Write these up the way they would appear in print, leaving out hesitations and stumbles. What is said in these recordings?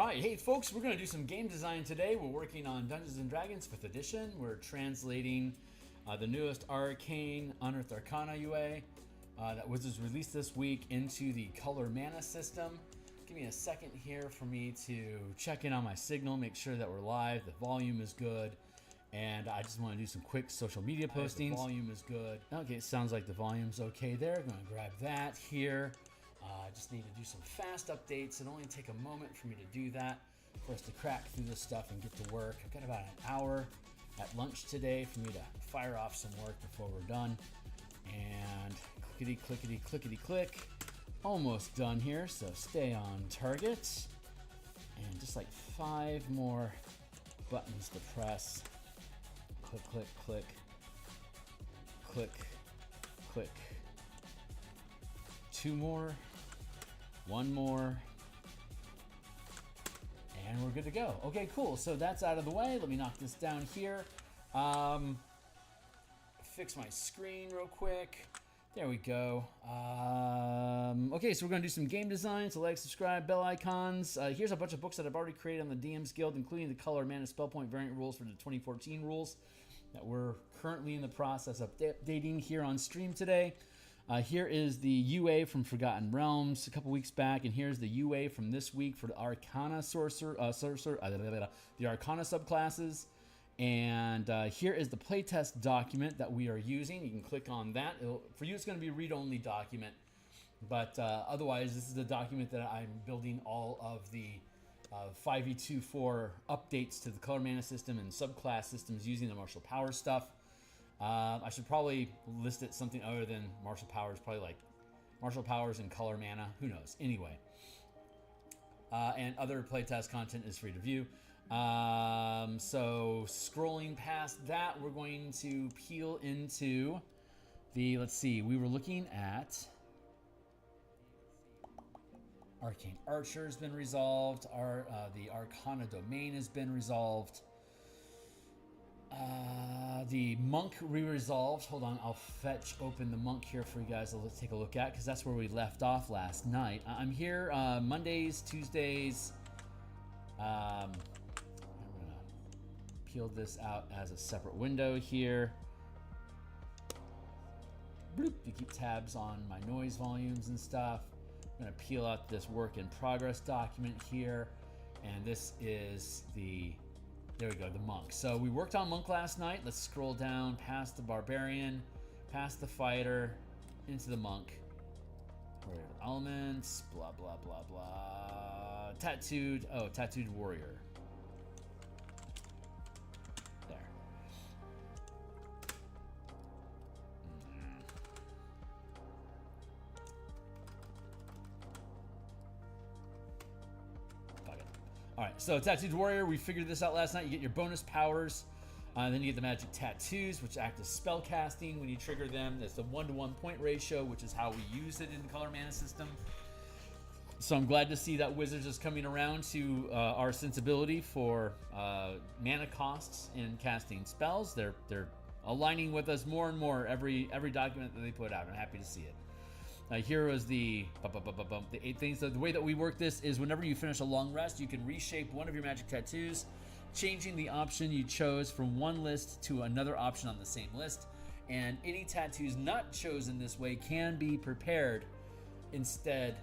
right, hey folks, we're going to do some game design today. We're working on Dungeons & Dragons 5th edition. We're translating the newest Arcane Unearthed Arcana UA that was just released this week into the color mana system. Give me a second here for me to check in on my signal, make sure that we're live, the volume is good, and I just want to do some quick social media postings. The volume is good. Okay, it sounds like the volume's okay there. I'm going to grab that here. I just need to do some fast updates. It'll only take a moment for me to do that, for us to crack through this stuff and get to work. I've got about an hour at lunch today for me to fire off some work before we're done. And clickety, clickety, clickety, click. Almost done here, so stay on target. And just like 5 more buttons to press. Click, click, click. Click, click. 2 more. 1 more. And we're good to go. Okay, cool. So that's out of the way. Let me knock this down here. Fix my screen real quick. There we go. Okay, so we're going to do some game design. So like, subscribe, bell icons. Here's a bunch of books that I've already created on the DMsGuild, including the color, mana, spell point variant rules for the 2014 rules that we're currently in the process of updating here on stream today. Here is the UA from Forgotten Realms a couple weeks back, and here's the UA from this week for the Arcana the Arcana subclasses. And here is the playtest document that we are using. You can click on that. For you, it's going to be a read-only document, but otherwise, this is the document that I'm building all of the 5e24 updates to the color mana system and subclass systems using the martial power stuff. I should probably list it something other than martial powers, probably like martial powers and color mana. Who knows? Anyway, and other playtest content is free to view. So scrolling past that, we're going to peel into the, let's see, we were looking at Arcane Archer has been resolved. The Arcana domain has been resolved. The monk re-resolved. Hold on, I'll fetch open the monk here for you guys to take a look at, because that's where we left off last night. I'm here Mondays, Tuesdays. I'm gonna peel this out as a separate window here. Bloop, to keep tabs on my noise volumes and stuff. I'm gonna peel out this work in progress document here, and this is the, there we go, the monk. So we worked on monk last night. Let's scroll down past the barbarian, past the fighter, into the monk. Elements, blah, blah, blah, blah. Tattooed warrior. There. Fuck it. All right, so Tattooed Warrior, we figured this out last night. You get your bonus powers, then you get the magic tattoos, which act as spell casting when you trigger them. It's the 1-to-1 point ratio, which is how we use it in the color mana system. So I'm glad to see that Wizards is coming around to our sensibility for mana costs in casting spells. They're aligning with us more and more every document that they put out. I'm happy to see it. Here was the 8 things. So the way that we work this is whenever you finish a long rest, you can reshape one of your magic tattoos, changing the option you chose from one list to another option on the same list. And any tattoos not chosen this way can be prepared instead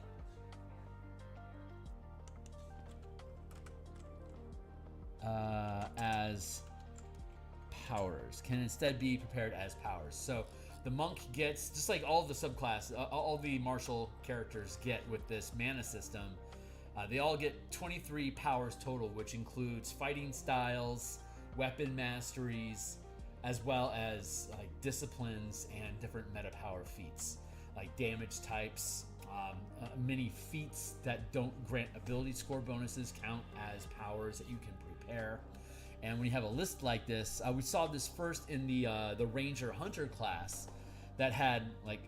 as powers. Can instead be prepared as powers. So the monk gets, just like all the subclass, all the martial characters get with this mana system, they all get 23 powers total, which includes fighting styles, weapon masteries, as well as like disciplines and different meta power feats, like damage types. Many feats that don't grant ability score bonuses count as powers that you can prepare. And when you have a list like this, we saw this first in the Ranger Hunter class that had like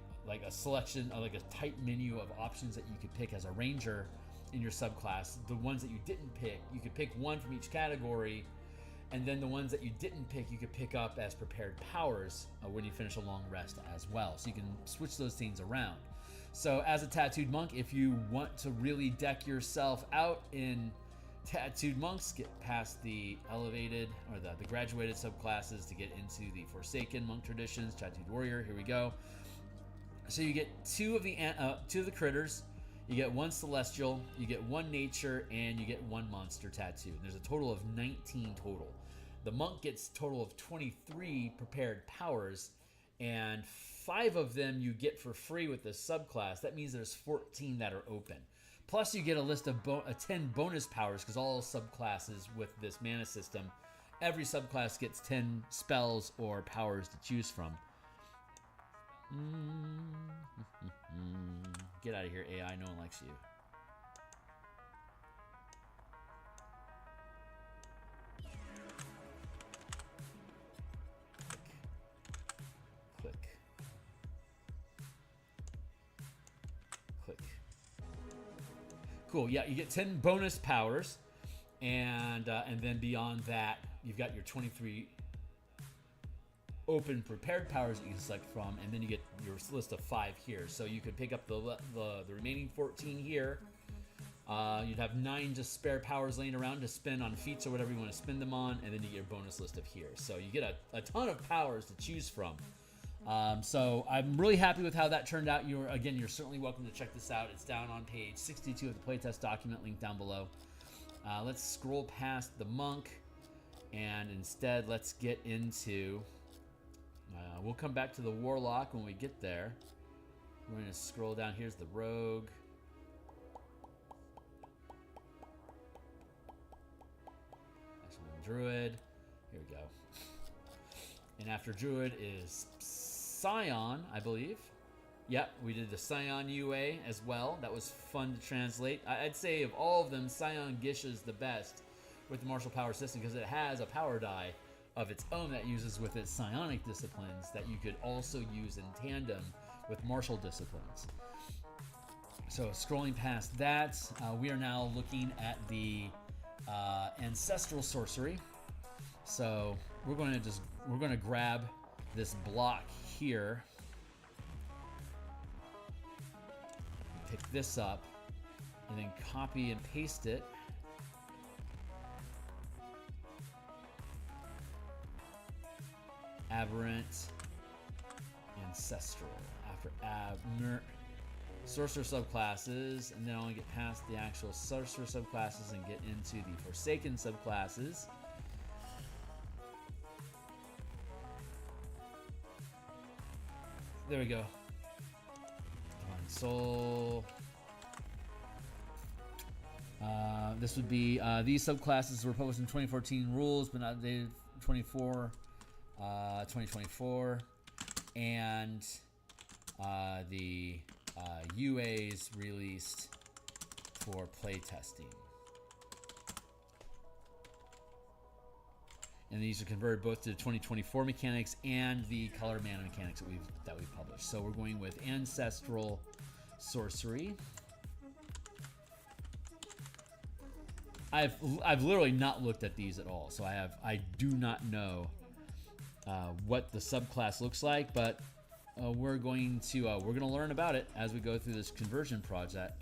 a selection, like a tight menu of options that you could pick as a ranger in your subclass. The ones that you didn't pick, you could pick one from each category, and then the ones that you didn't pick, you could pick up as prepared powers when you finish a long rest as well. So you can switch those things around. So as a tattooed monk, if you want to really deck yourself out in Tattooed monks get past the elevated or the graduated subclasses to get into the Forsaken monk traditions. Tattooed warrior, here we go. So you get two of the critters, you get one celestial, you get one nature, and you get one monster tattoo. There's a total of 19 total. The monk gets a total of 23 prepared powers, and 5 of them you get for free with the subclass. That means there's 14 that are open. Plus, you get a list of 10 bonus powers, because all subclasses with this mana system, every subclass gets 10 spells or powers to choose from. Get out of here, AI. No one likes you. Click. Click. Cool. Yeah, you get 10 bonus powers, and then beyond that, you've got your 23 open prepared powers that you can select from, and then you get your list of 5 here. So you could pick up the remaining 14 here. You'd have 9 just spare powers laying around to spend on feats or whatever you want to spend them on, and then you get your bonus list of here. So you get a ton of powers to choose from. So I'm really happy with how that turned out. You're certainly welcome to check this out. It's down on page 62 of the playtest document, link down below. Let's scroll past the monk, and instead let's get into... we'll come back to the warlock when we get there. We're going to scroll down. Here's the rogue. Excellent druid. Here we go. And after druid is Scion, I believe. Yep, we did the Scion UA as well. That was fun to translate. I'd say of all of them, Scion Gisha's the best with the martial power system, because it has a power die of its own that uses with its psionic disciplines that you could also use in tandem with martial disciplines. So scrolling past that, we are now looking at the ancestral sorcery. So we're going to grab this block here, pick this up, and then copy and paste it. Aberrant, ancestral. After sorcerer subclasses, and then I'll get past the actual sorcerer subclasses and get into the Forsaken subclasses. There we go. Divine Soul. This would be these subclasses were published in 2014 rules, but not updated 2024, and the UAs released for playtesting. And these are converted both to 2024 mechanics and the color mana mechanics that we've published. So we're going with Ancestral Sorcery. I've literally not looked at these at all, so I do not know what the subclass looks like, but we're going to learn about it as we go through this conversion project.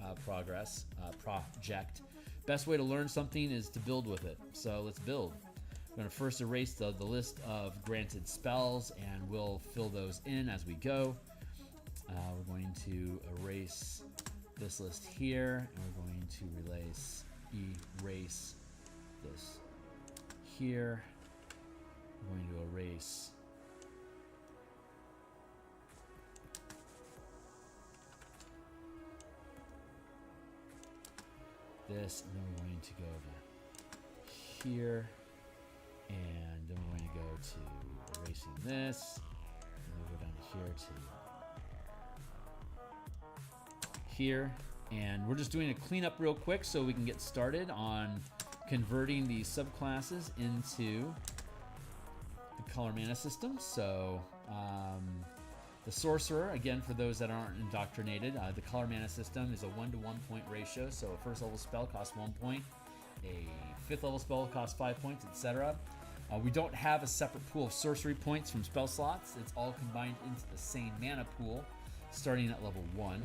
Best way to learn something is to build with it. So let's build. We're going to first erase the list of granted spells, and we'll fill those in as we go. We're going to erase this list here, and we're going to erase this here. We're going to erase this, and then we're going to go to here, and then we're going to go to erasing this, and then we'll go down to here, and we're just doing a cleanup real quick so we can get started on converting these subclasses into the color mana system. So the sorcerer, again, for those that aren't indoctrinated, the color mana system is a 1-to-1 point ratio. So a first level spell costs 1 point, a 5th level spell costs 5 points, etc. We don't have a separate pool of sorcery points from spell slots. It's all combined into the same mana pool, starting at level 1.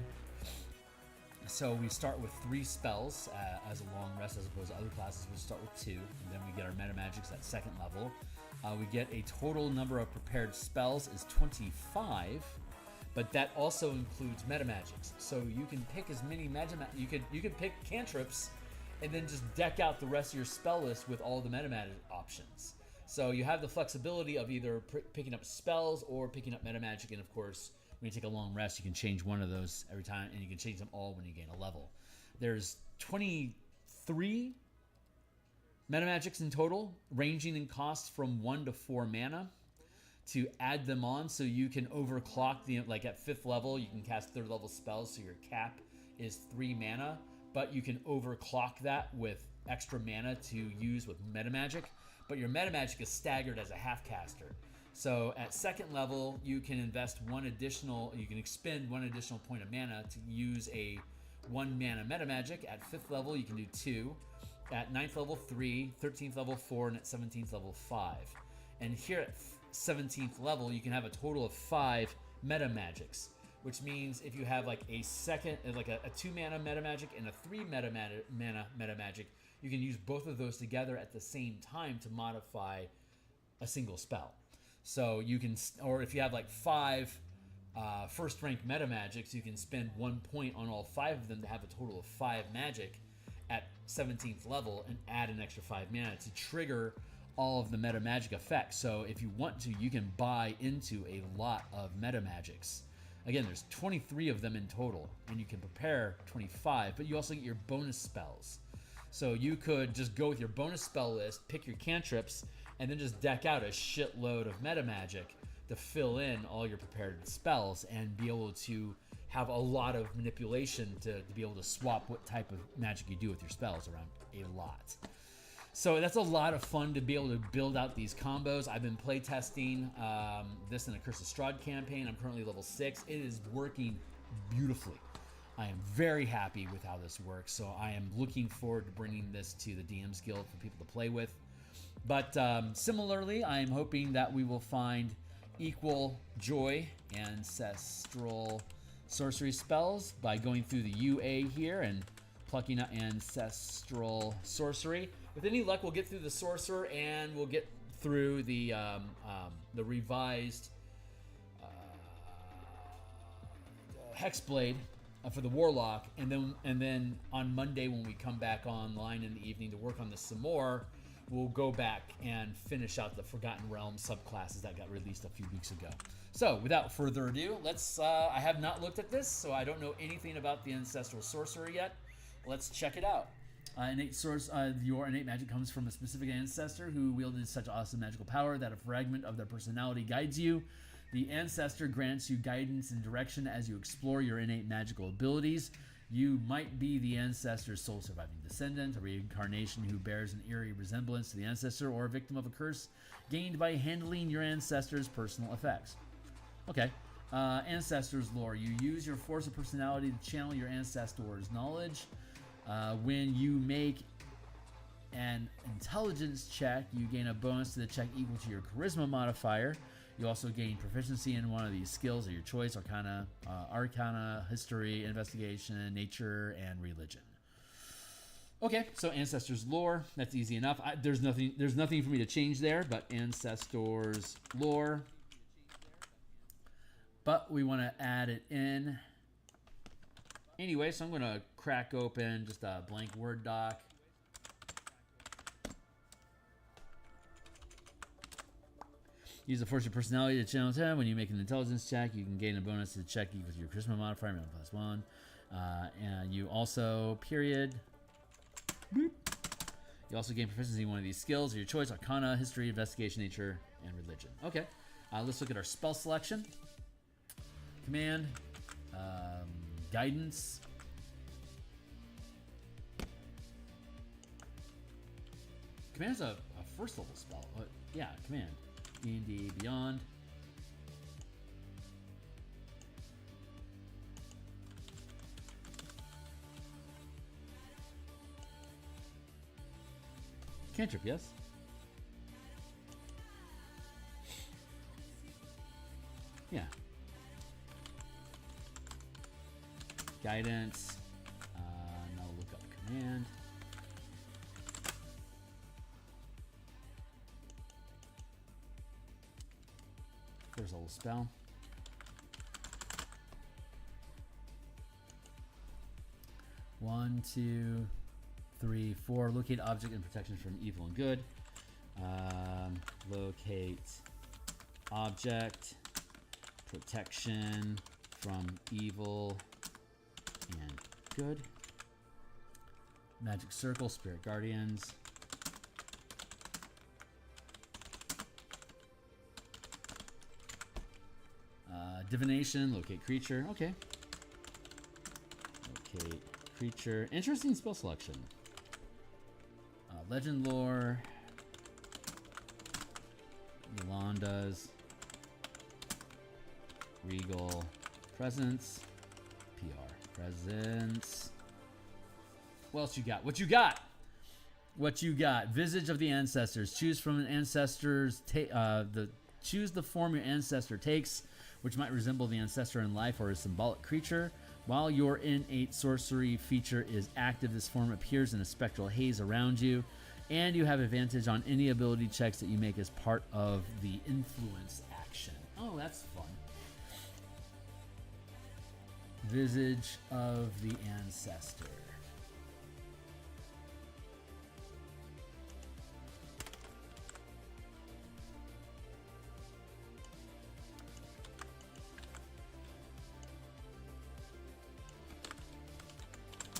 So we start with 3 spells as a long rest, as opposed to other classes which start with 2. And then we get our meta magics at 2nd level. We get a total number of prepared spells is 25, but that also includes meta magics. So you can pick as many you could pick cantrips, and then just deck out the rest of your spell list with all the meta magic options. So you have the flexibility of either picking up spells or picking up meta magic, and of course, when you take a long rest, you can change one of those every time, and you can change them all when you gain a level. There's 23 meta magics in total, ranging in cost from 1 to 4 mana. To add them on, so you can overclock like at 5th level, you can cast 3rd level spells, so your cap is 3 mana, but you can overclock that with extra mana to use with meta magic. But your meta magic is staggered as a half caster. So at 2nd level, you can expend 1 additional point of mana to use a 1 mana meta magic. At 5th level, you can do 2. At 9th level, 3. 13th level, 4. And at 17th level, 5. And here at 17th level, you can have a total of 5 meta magics, which means if you have like a 2 mana meta magic and a 3 mana meta magic, you can use both of those together at the same time to modify a single spell. So you can, or if you have like 5 first rank meta magics, you can spend 1 point on all 5 of them to have a total of 5 magic at 17th level and add an extra 5 mana to trigger all of the meta magic effects. So if you want to, you can buy into a lot of meta magics. Again, there's 23 of them in total, and you can prepare 25, but you also get your bonus spells. So you could just go with your bonus spell list, pick your cantrips, and then just deck out a shitload of meta magic to fill in all your prepared spells and be able to have a lot of manipulation to be able to swap what type of magic you do with your spells around a lot. So that's a lot of fun to be able to build out these combos. I've been playtesting this in a Curse of Strahd campaign. I'm currently level 6. It is working beautifully. I am very happy with how this works. So I am looking forward to bringing this to the DMs Guild for people to play with. But similarly, I am hoping that we will find equal joy ancestral sorcery spells by going through the UA here and plucking out ancestral sorcery. With any luck, we'll get through the sorcerer and we'll get through the revised hexblade for the warlock, and then on Monday when we come back online in the evening to work on this some more, we'll go back and finish out the Forgotten Realms subclasses that got released a few weeks ago. So without further ado, let's. I have not looked at this, so I don't know anything about the ancestral sorcerer yet. Let's check it out. Your innate magic comes from a specific ancestor who wielded such awesome magical power that a fragment of their personality guides you. The ancestor grants you guidance and direction as you explore your innate magical abilities. You might be the ancestor's sole surviving descendant, a reincarnation who bears an eerie resemblance to the ancestor, or a victim of a curse gained by handling your ancestor's personal effects. Okay. Ancestor's lore. You use your force of personality to channel your ancestor's knowledge. When you make an intelligence check, you gain a bonus to the check equal to your charisma modifier. You also gain proficiency in one of these skills of your choice: Arcana, History, Investigation, Nature, and Religion. Okay, so Ancestors lore, that's easy enough. There's nothing for me to change there, but Ancestors lore. But we want to add it in. Anyway, so I'm going to crack open just a blank Word doc. Use the force of personality to channel 10. When you make an intelligence check, you can gain a bonus to the check equal to your charisma modifier, +1. And you also, boop. You also gain proficiency in one of these skills of your choice: Arcana, History, Investigation, Nature, and Religion. Okay, let's look at our spell selection. Command, Guidance. Command's a first level spell. Yeah, Command. D&D Beyond. Cantrip, yes? Yeah. Guidance. hand. There's a little spell. One, two, three, four. Locate object and protection from evil and good. Locate object, protection from evil and good. Magic circle, spirit guardians. Divination, locate creature. Okay. Locate creature. Interesting spell selection. Legend lore. Yolanda's. Regal. Presence. PR. Presence. What else you got? What you got? What you got? Visage of the ancestors. Choose from an ancestor's choose the form your ancestor takes, which might resemble the ancestor in life or a symbolic creature. While your innate sorcery feature is active, this form appears in a spectral haze around you, and you have advantage on any ability checks that you make as part of the influence action. Oh, that's fun. Visage of the ancestor.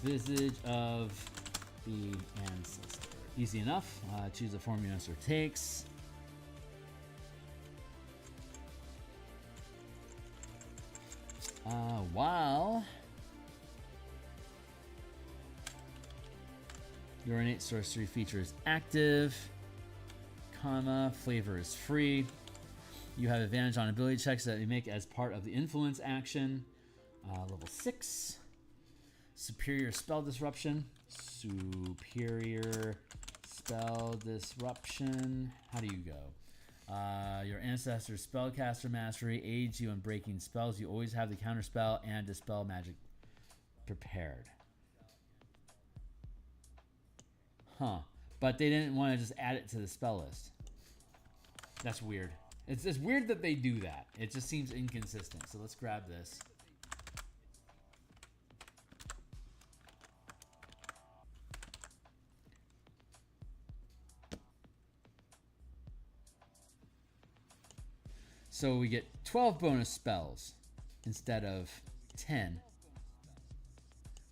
Visage of the ancestor. Easy enough. Choose the form your ancestor takes. While your innate sorcery feature is active, comma, flavor is free. You have advantage on ability checks that you make as part of the influence action. Level 6. Superior spell disruption. Superior spell disruption. How do you go? Your ancestor's spellcaster mastery aids you in breaking spells. You always have the counterspell and dispel magic prepared. Huh. But they didn't want to just add it to the spell list. That's weird. It's weird that they do that. It just seems inconsistent. So let's grab this. So we get 12 bonus spells instead of 10.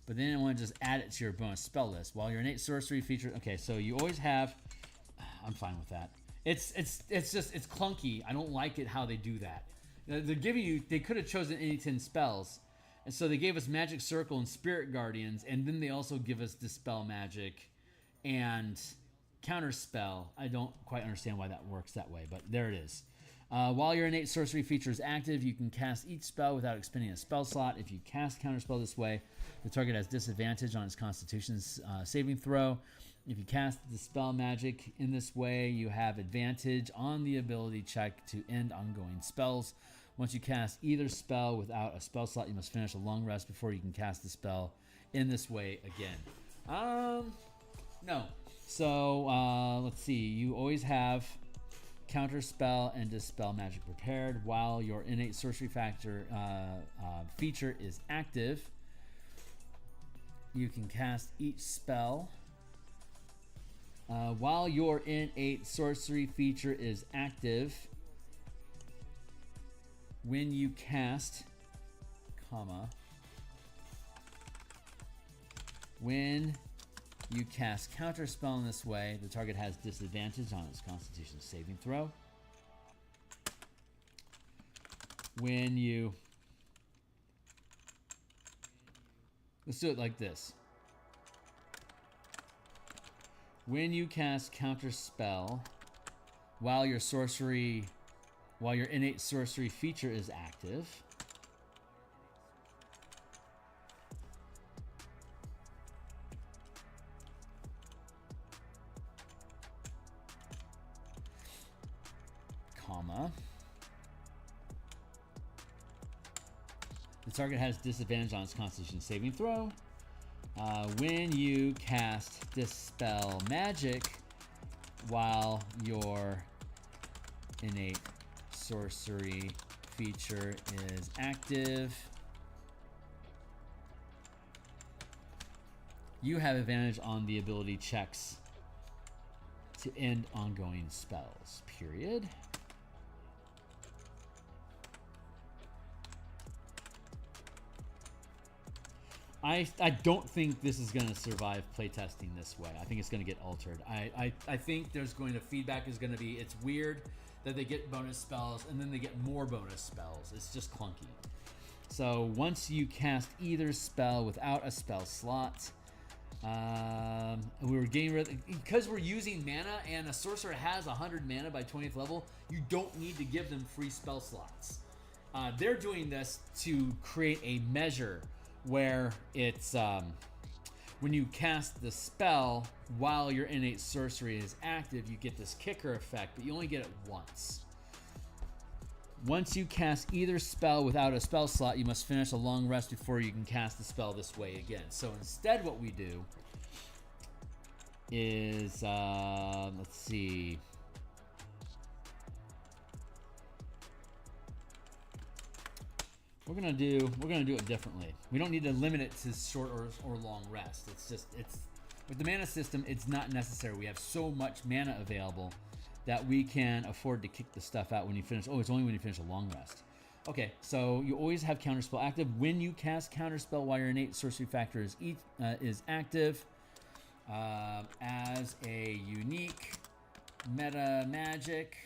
But then I want to just add it to your bonus spell list. While your innate sorcery feature... Okay, so you always have... I'm fine with that. It's clunky. I don't like it how they do that. They're giving you... They could have chosen any 10 spells. And so they gave us Magic Circle and Spirit Guardians. And then they also give us Dispel Magic and Counterspell. I don't quite understand why that works that way. But there it is. While your innate sorcery feature is active, you can cast each spell without expending a spell slot. If you cast Counterspell this way, the target has disadvantage on its Constitution's saving throw. If you cast Dispel Magic in this way, you have advantage on the ability check to end ongoing spells. Once you cast either spell without a spell slot, you must finish a long rest before you can cast the spell in this way again. No. So, let's see. You always have Counterspell and Dispel Magic prepared while your innate sorcery factor feature is active. You can cast each spell while your innate sorcery feature is active. When you cast, when you cast Counterspell in this way, the target has disadvantage on its Constitution saving throw. When you... Let's do it like this. When you cast Counterspell, while your innate sorcery feature is active, the target has disadvantage on its Constitution saving throw. When you cast Dispel Magic while your innate sorcery feature is active, you have advantage on the ability checks to end ongoing spells, period. I don't think this is going to survive playtesting this way. I think it's going to get altered. I think there's going to, feedback is going to be, it's weird that they get bonus spells and then they get more bonus spells. It's just clunky. So once you cast either spell without a spell slot, we were getting rid of, because we're using mana and a sorcerer has 100 mana by 20th level, you don't need to give them free spell slots. They're doing this to create a measure where it's when you cast the spell while your innate sorcery is active, you get this kicker effect, but you only get it once. Once you cast either spell without a spell slot, you must finish a long rest before you can cast the spell this way again. So instead what we do is, let's see. We're gonna do it differently. We don't need to limit it to short or long rest. It's with the mana system, it's not necessary. We have so much mana available that we can afford to kick the stuff out when you finish. Oh, it's only when you finish a long rest. Okay, so you always have counterspell active. When you cast counterspell while your innate sorcery factor is active, as a unique meta magic,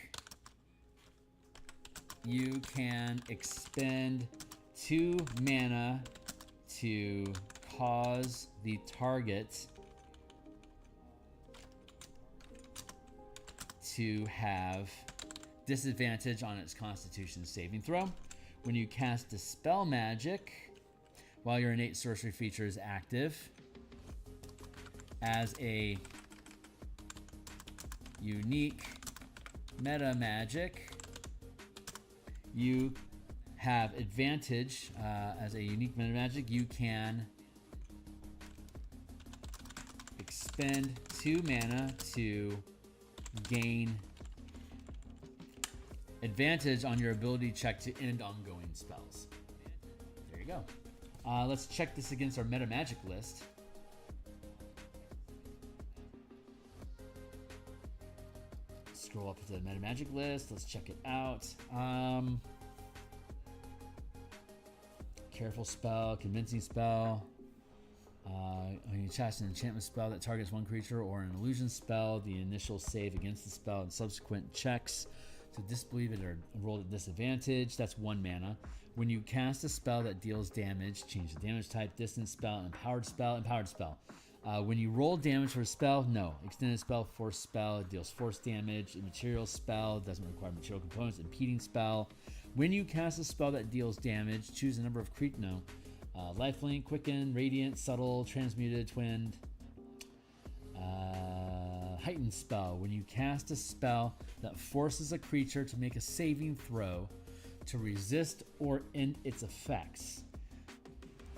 you can expend 2 mana to cause the target to have disadvantage on its Constitution saving throw. When you cast Dispel Magic while your innate sorcery feature is active, as a unique meta magic, you have advantage. As a unique meta magic, you can expend 2 mana to gain advantage on your ability check to end ongoing spells. There you go. Let's check this against our meta magic list. Scroll up to the meta magic list. Let's check it out. Careful spell, convincing spell. When you cast an enchantment spell that targets one creature or an illusion spell, the initial save against the spell and subsequent checks to disbelieve it or roll at disadvantage. That's 1 mana. When you cast a spell that deals damage, change the damage type, distance spell, empowered spell, empowered spell. When you roll damage for a spell, no. Extended spell, force spell, it deals force damage. Immaterial spell, doesn't require material components. Impeding spell. When you cast a spell that deals damage, choose a number of creatures. No. Lifelink, Quicken, Radiant, Subtle, Transmuted, Twinned. Heightened spell. When you cast a spell that forces a creature to make a saving throw to resist or end its effects.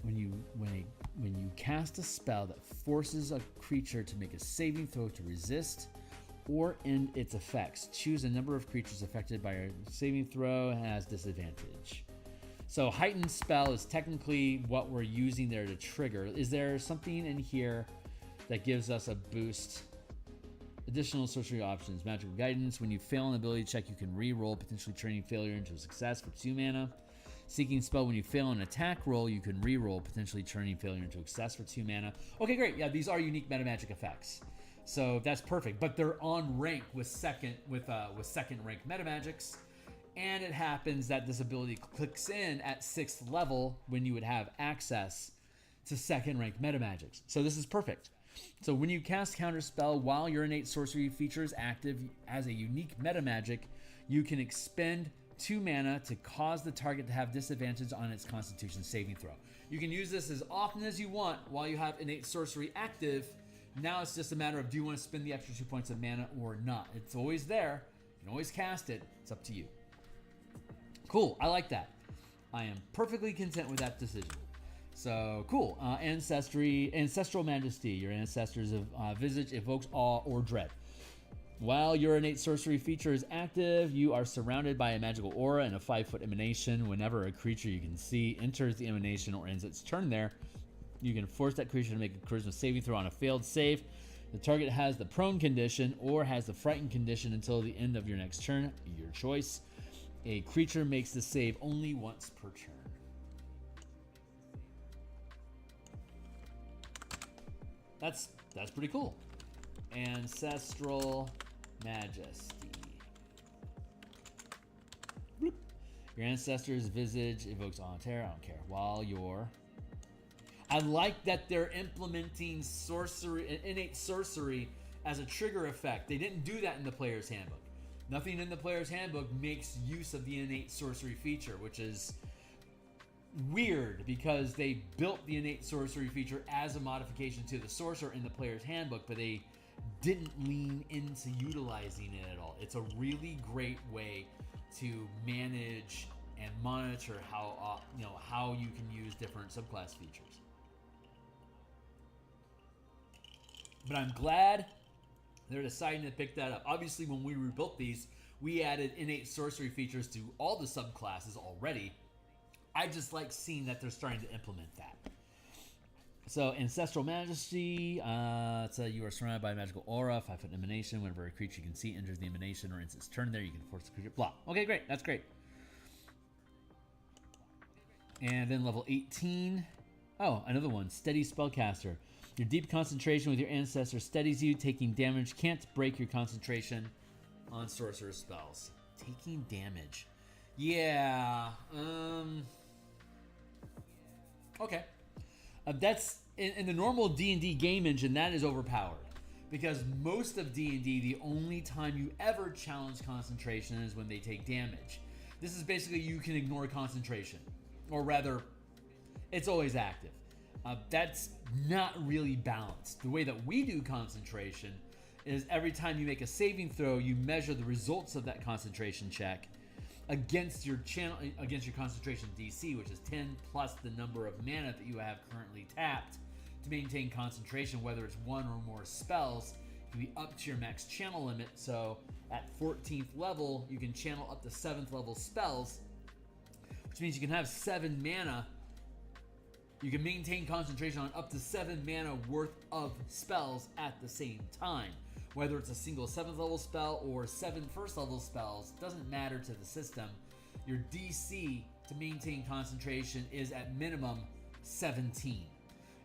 When you cast a spell that forces a creature to make a saving throw to resist or end its effects, choose a number of creatures affected by a saving throw and has disadvantage. So heightened spell is technically what we're using there to trigger. Is there something in here that gives us a boost? Additional sorcery options. Magical guidance. When you fail an ability check, you can re-roll, potentially turning failure into a success for 2 mana. Seeking spell. When you fail an attack roll, you can re-roll, potentially turning failure into a success for 2 mana. Okay, great. Yeah, these are unique meta magic effects, so that's perfect. But they're on rank with second rank meta magics, and it happens that this ability clicks in at 6th level when you would have access to 2nd rank meta magics. So this is perfect. So when you cast counterspell while your innate sorcery feature is active as a unique meta magic, you can expend 2 mana to cause the target to have disadvantage on its Constitution saving throw. You can use this as often as you want while you have innate sorcery active. Now it's just a matter of, do you want to spend the extra 2 points of mana or not? It's always there. You can always cast it. It's up to you. Cool. I like that. I am perfectly content with that decision. So cool. Ancestral Majesty. Your ancestors' visage evokes awe or dread. While your innate sorcery feature is active, you are surrounded by a magical aura and a 5-foot emanation. Whenever a creature you can see enters the emanation or ends its turn there, you can force that creature to make a charisma saving throw on a failed save. The target has the prone condition or has the frightened condition until the end of your next turn, your choice. A creature makes the save only once per turn. That's pretty cool. Ancestral Majesty. Bloop. Your ancestor's visage evokes awe and terror. I don't care. While you're... I like that they're implementing sorcery, innate sorcery as a trigger effect. They didn't do that in the player's handbook. Nothing in the player's handbook makes use of the innate sorcery feature, which is weird because they built the innate sorcery feature as a modification to the sorcerer in the player's handbook, but they didn't lean into utilizing it at all. It's a really great way to manage and monitor how you can use different subclass features. But I'm glad they're deciding to pick that up. Obviously, when we rebuilt these, we added innate sorcery features to all the subclasses already. I just like seeing that they're starting to implement that. So, Ancestral Majesty, so you are surrounded by a magical aura, 5-foot emanation. Whenever a creature you can see enters the emanation or ends its turn there, you can force the creature to block. Okay, great. That's great. And then level 18. Oh, another one. Steady Spellcaster. Your deep concentration with your ancestor steadies you. Taking damage can't break your concentration on sorcerer spells. Taking damage. Yeah. Okay. That's in the normal D&D game engine, that is overpowered. Because most of D&D, the only time you ever challenge concentration is when they take damage. This is basically you can ignore concentration. Or rather, it's always active. That's not really balanced. The way that we do concentration is every time you make a saving throw, you measure the results of that concentration check against your concentration DC, which is 10 plus the number of mana that you have currently tapped to maintain concentration, whether it's one or more spells. It can be up to your max channel limit. So at 14th level, you can channel up to 7th level spells, which means you can have 7 mana. You can maintain concentration on up to 7 mana worth of spells at the same time. Whether it's a single 7th level spell or 7 first level spells, doesn't matter to the system. Your DC to maintain concentration is at minimum 17.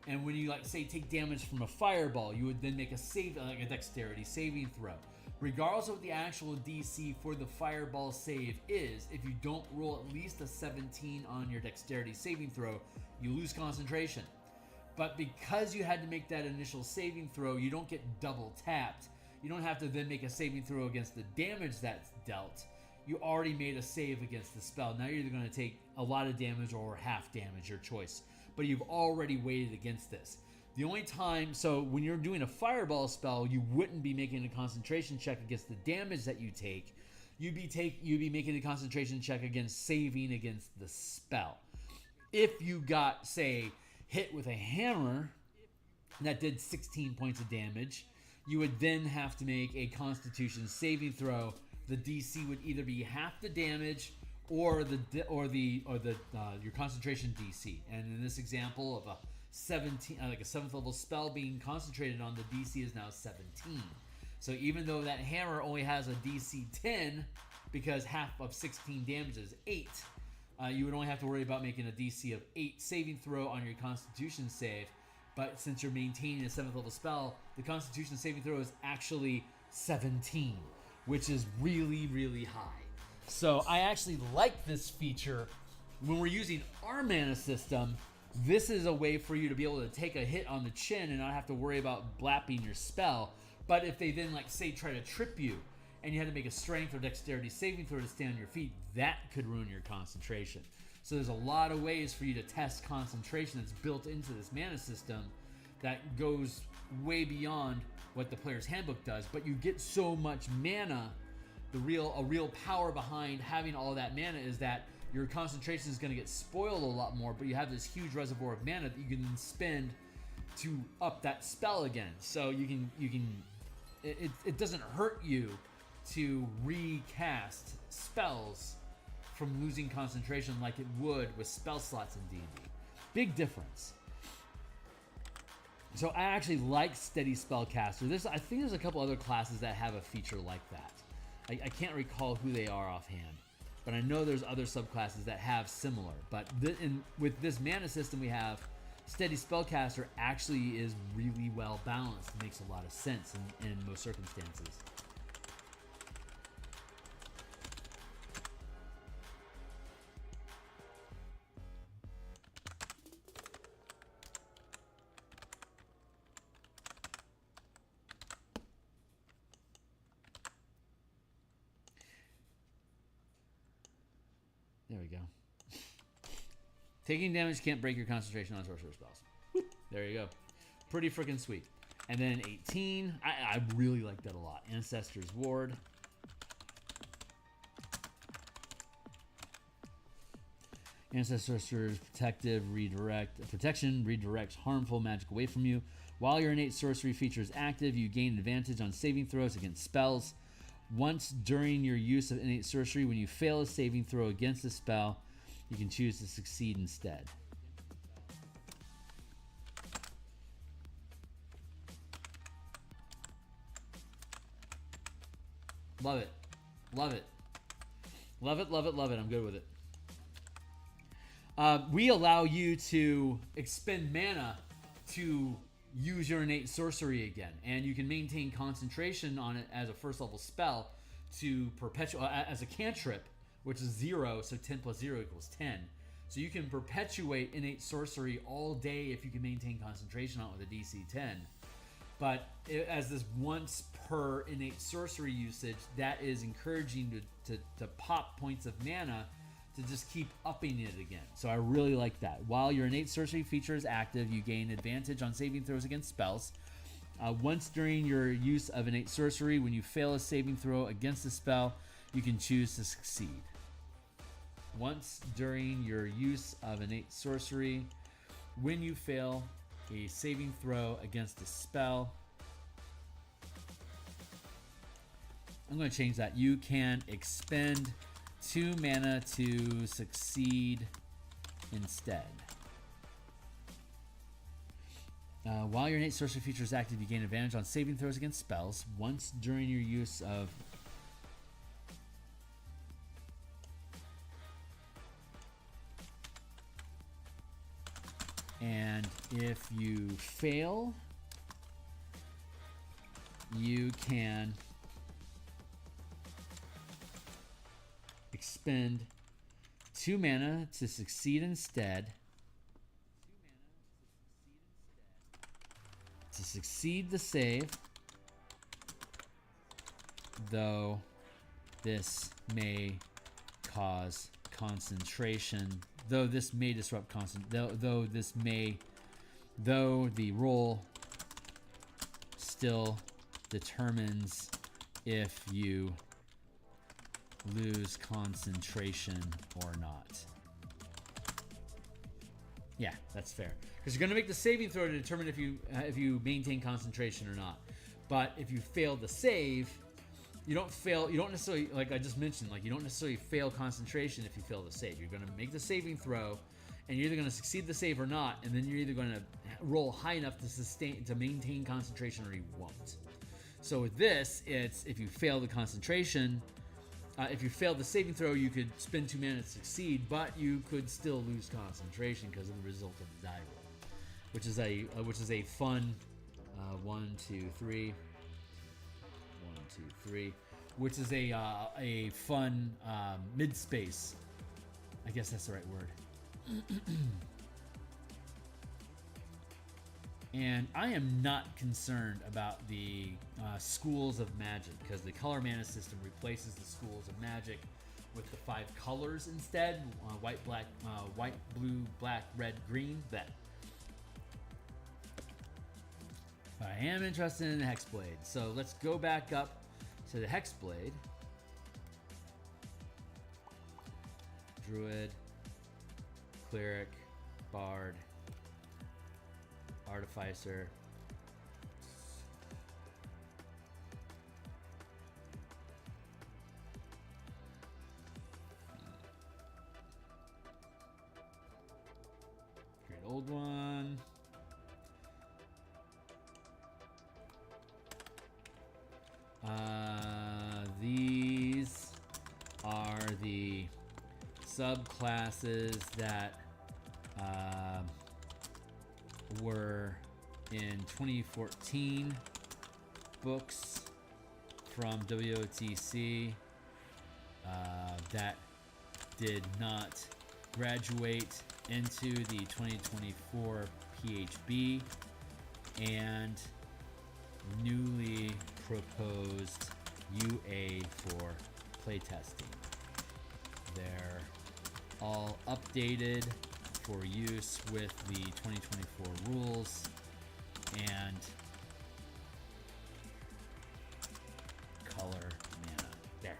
And when you take damage from a fireball, you would then make a dexterity saving throw. Regardless of what the actual DC for the fireball save is, if you don't roll at least a 17 on your dexterity saving throw, you lose concentration. But because you had to make that initial saving throw, you don't get double tapped. You don't have to then make a saving throw against the damage that's dealt. You already made a save against the spell. Now you're either going to take a lot of damage or half damage, your choice. But you've already weighted against this. The only time, so when you're doing a fireball spell, you wouldn't be making a concentration check against the damage that you take. You'd be making a concentration check against saving against the spell. If you got, say, hit with a hammer that did 16 points of damage, you would then have to make a Constitution saving throw. The DC would either be half the damage or your concentration DC. And in this example of a 17, like a 7th level spell being concentrated on, the DC is now 17. So even though that hammer only has a DC 10, because half of 16 damage is 8, you would only have to worry about making a DC of 8 saving throw on your Constitution save. But since you're maintaining a 7th level spell, the Constitution saving throw is actually 17, which is really, really high. So I actually like this feature. When we're using our mana system, this is a way for you to be able to take a hit on the chin and not have to worry about blapping your spell. But if they then, say, try to trip you and you had to make a strength or dexterity saving throw to stay on your feet, that could ruin your concentration. So there's a lot of ways for you to test concentration that's built into this mana system that goes way beyond what the player's handbook does. But you get so much mana. A real power behind having all that mana is that your concentration is going to get spoiled a lot more, but you have this huge reservoir of mana that you can spend to up that spell again. So it doesn't hurt you to recast spells from losing concentration like it would with spell slots in D&D. Big difference. So I actually like Steady Spellcaster. I think there's a couple other classes that have a feature like that. I can't recall who they are offhand, but I know there's other subclasses that have similar. But with this mana system we have, Steady Spellcaster actually is really well balanced. It makes a lot of sense in most circumstances. There we go. Taking damage can't break your concentration on sorcerer spells. Whoop, there you go. Pretty freaking sweet. And then 18. I really like that a lot. Ancestor's Ward. Ancestor's Protection redirects harmful magic away from you. While your innate sorcery feature is active, you gain advantage on saving throws against spells. Once during your use of innate sorcery, when you fail a saving throw against a spell, you can choose to succeed instead. Love it. Love it. Love it, love it, love it. I'm good with it. We allow you to expend mana to use your innate sorcery again, and you can maintain concentration on it as a first level spell to perpetuate as a cantrip, which is 0, so 10 plus 0 equals 10. So you can perpetuate innate sorcery all day if you can maintain concentration on it with a DC 10. But as this once per innate sorcery usage, that is encouraging to pop points of mana to just keep upping it again. So I really like that. While your innate sorcery feature is active, you gain advantage on saving throws against spells. Once during your use of innate sorcery, when you fail a saving throw against a spell, you can choose to succeed. Once during your use of innate sorcery, when you fail a saving throw against a spell, I'm going to change that. You can expend 2 mana to succeed instead. While your innate sorcery feature is active, you gain advantage on saving throws against spells. Once during your use of and if you fail, you can expend 2 mana to succeed instead. To succeed the save, though this may cause concentration, though this may disrupt though the roll still determines if you lose concentration or not. Yeah, that's fair. Because you're going to make the saving throw to determine if you maintain concentration or not. But if you fail the save, you don't necessarily, like I just mentioned, like you don't necessarily fail concentration if you fail the save. You're going to make the saving throw, and you're either going to succeed the save or not, and then you're either going to roll high enough to maintain concentration or you won't. So with this, it's if you fail the concentration, if you failed the saving throw, you could spend 2 mana to succeed, but you could still lose concentration because of the result of the die roll, which is a fun 1, 2, 3, 1, 2, 3, which is a fun mid space. I guess that's the right word. And I am not concerned about the schools of magic, because the color mana system replaces the schools of magic with the 5 colors instead: white, blue, black, red, green. But I am interested in the Hexblade, so let's go back up to the Hexblade. Druid, Cleric, Bard, Artificer. Great old one. These are the subclasses that were in 2014 books from WOTC that did not graduate into the 2024 PHB and newly proposed UA for playtesting. They're all updated for use with the 2024 rules and color mana. There.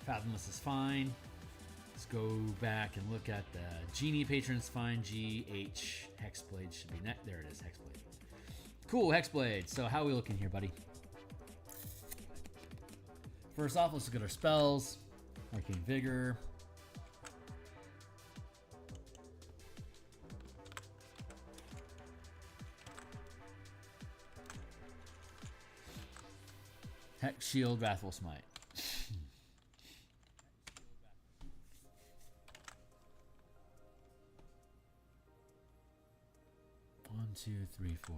Fathomless is fine. Let's go back and look at the Genie Patron's fine. GH Hexblade should be net. There it is, Hexblade. Cool, Hexblade. So how are we looking here, buddy? First off, let's look at our spells. Arcane Vigor. Hex Shield, Wrathful Smite. 1, 2, 3, 4.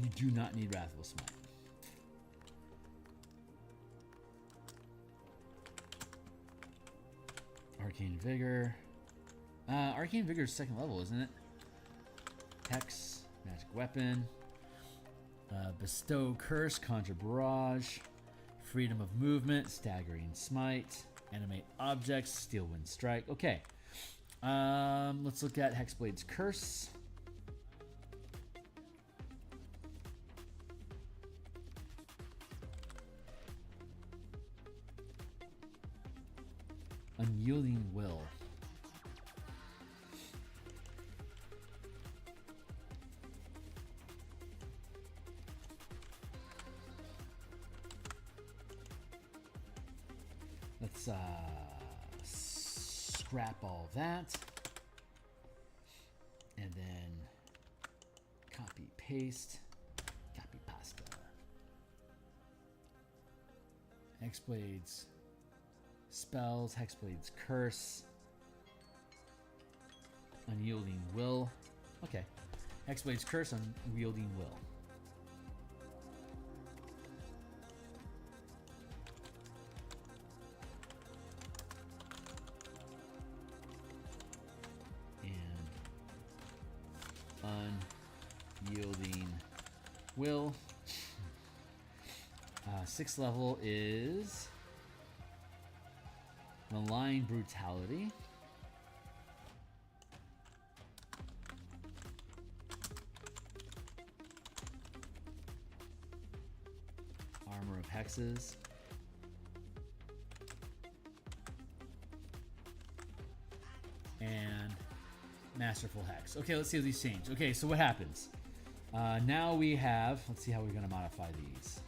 You do not need Wrathful Smite. Arcane Vigor. Arcane Vigor is second level, isn't it? Hex, Magic Weapon. Bestow Curse, Conjure Barrage. Freedom of Movement, Staggering Smite. Animate Objects, Steel Wind Strike. Okay. Let's look at Hexblade's Curse. Unyielding Will. Let's scrap all that. And then copy, paste, copy, pasta. Hexblade's spells, Hexblade's Curse, Unyielding Will. Okay. Hexblade's Curse, Unyielding Will. And Unyielding Will. 6th level is Malign Brutality. Armor of Hexes. And Masterful Hex. Okay, let's see how these change. Okay, so what happens? Now we have, let's see how we're going to modify these.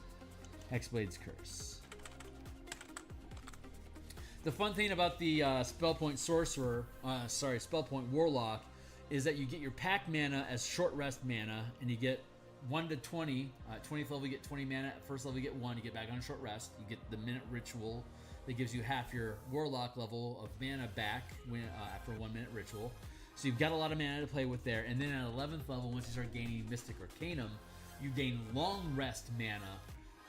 Hexblade's Curse. The fun thing about the Spellpoint Sorcerer, Spellpoint Warlock, is that you get your pack mana as short rest mana, and you get 1 to 20. 20th level, you get 20 mana. At first level, you get 1. You get back on short rest. You get the Minute Ritual that gives you half your Warlock level of mana back after 1 minute ritual. So you've got a lot of mana to play with there. And then at 11th level, once you start gaining Mystic Arcanum, you gain Long Rest mana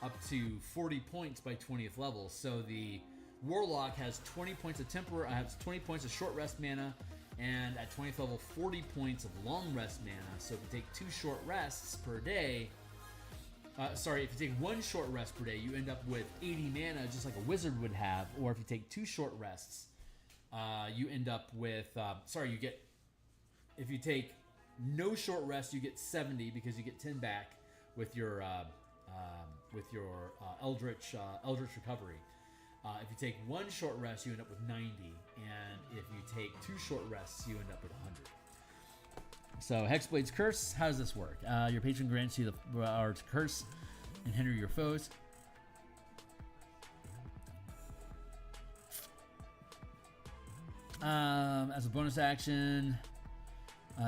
up to 40 points by 20th level. So the Warlock has 20 points of has 20 points of short rest mana, and at 20th level, 40 points of long rest mana. So if you take 2 short rests per day, if you take 1 short rest per day, you end up with 80 mana, just like a wizard would have. Or if you take 2 short rests, you end up with, you get if you take no short rest, you get 70 because you get 10 back with your Eldritch Recovery. If you take one short rest, you end up with 90, and if you take 2 short rests, you end up with 100. So Hexblade's Curse, how does this work? Your patron grants you the power to curse and hinder your foes. As a bonus action,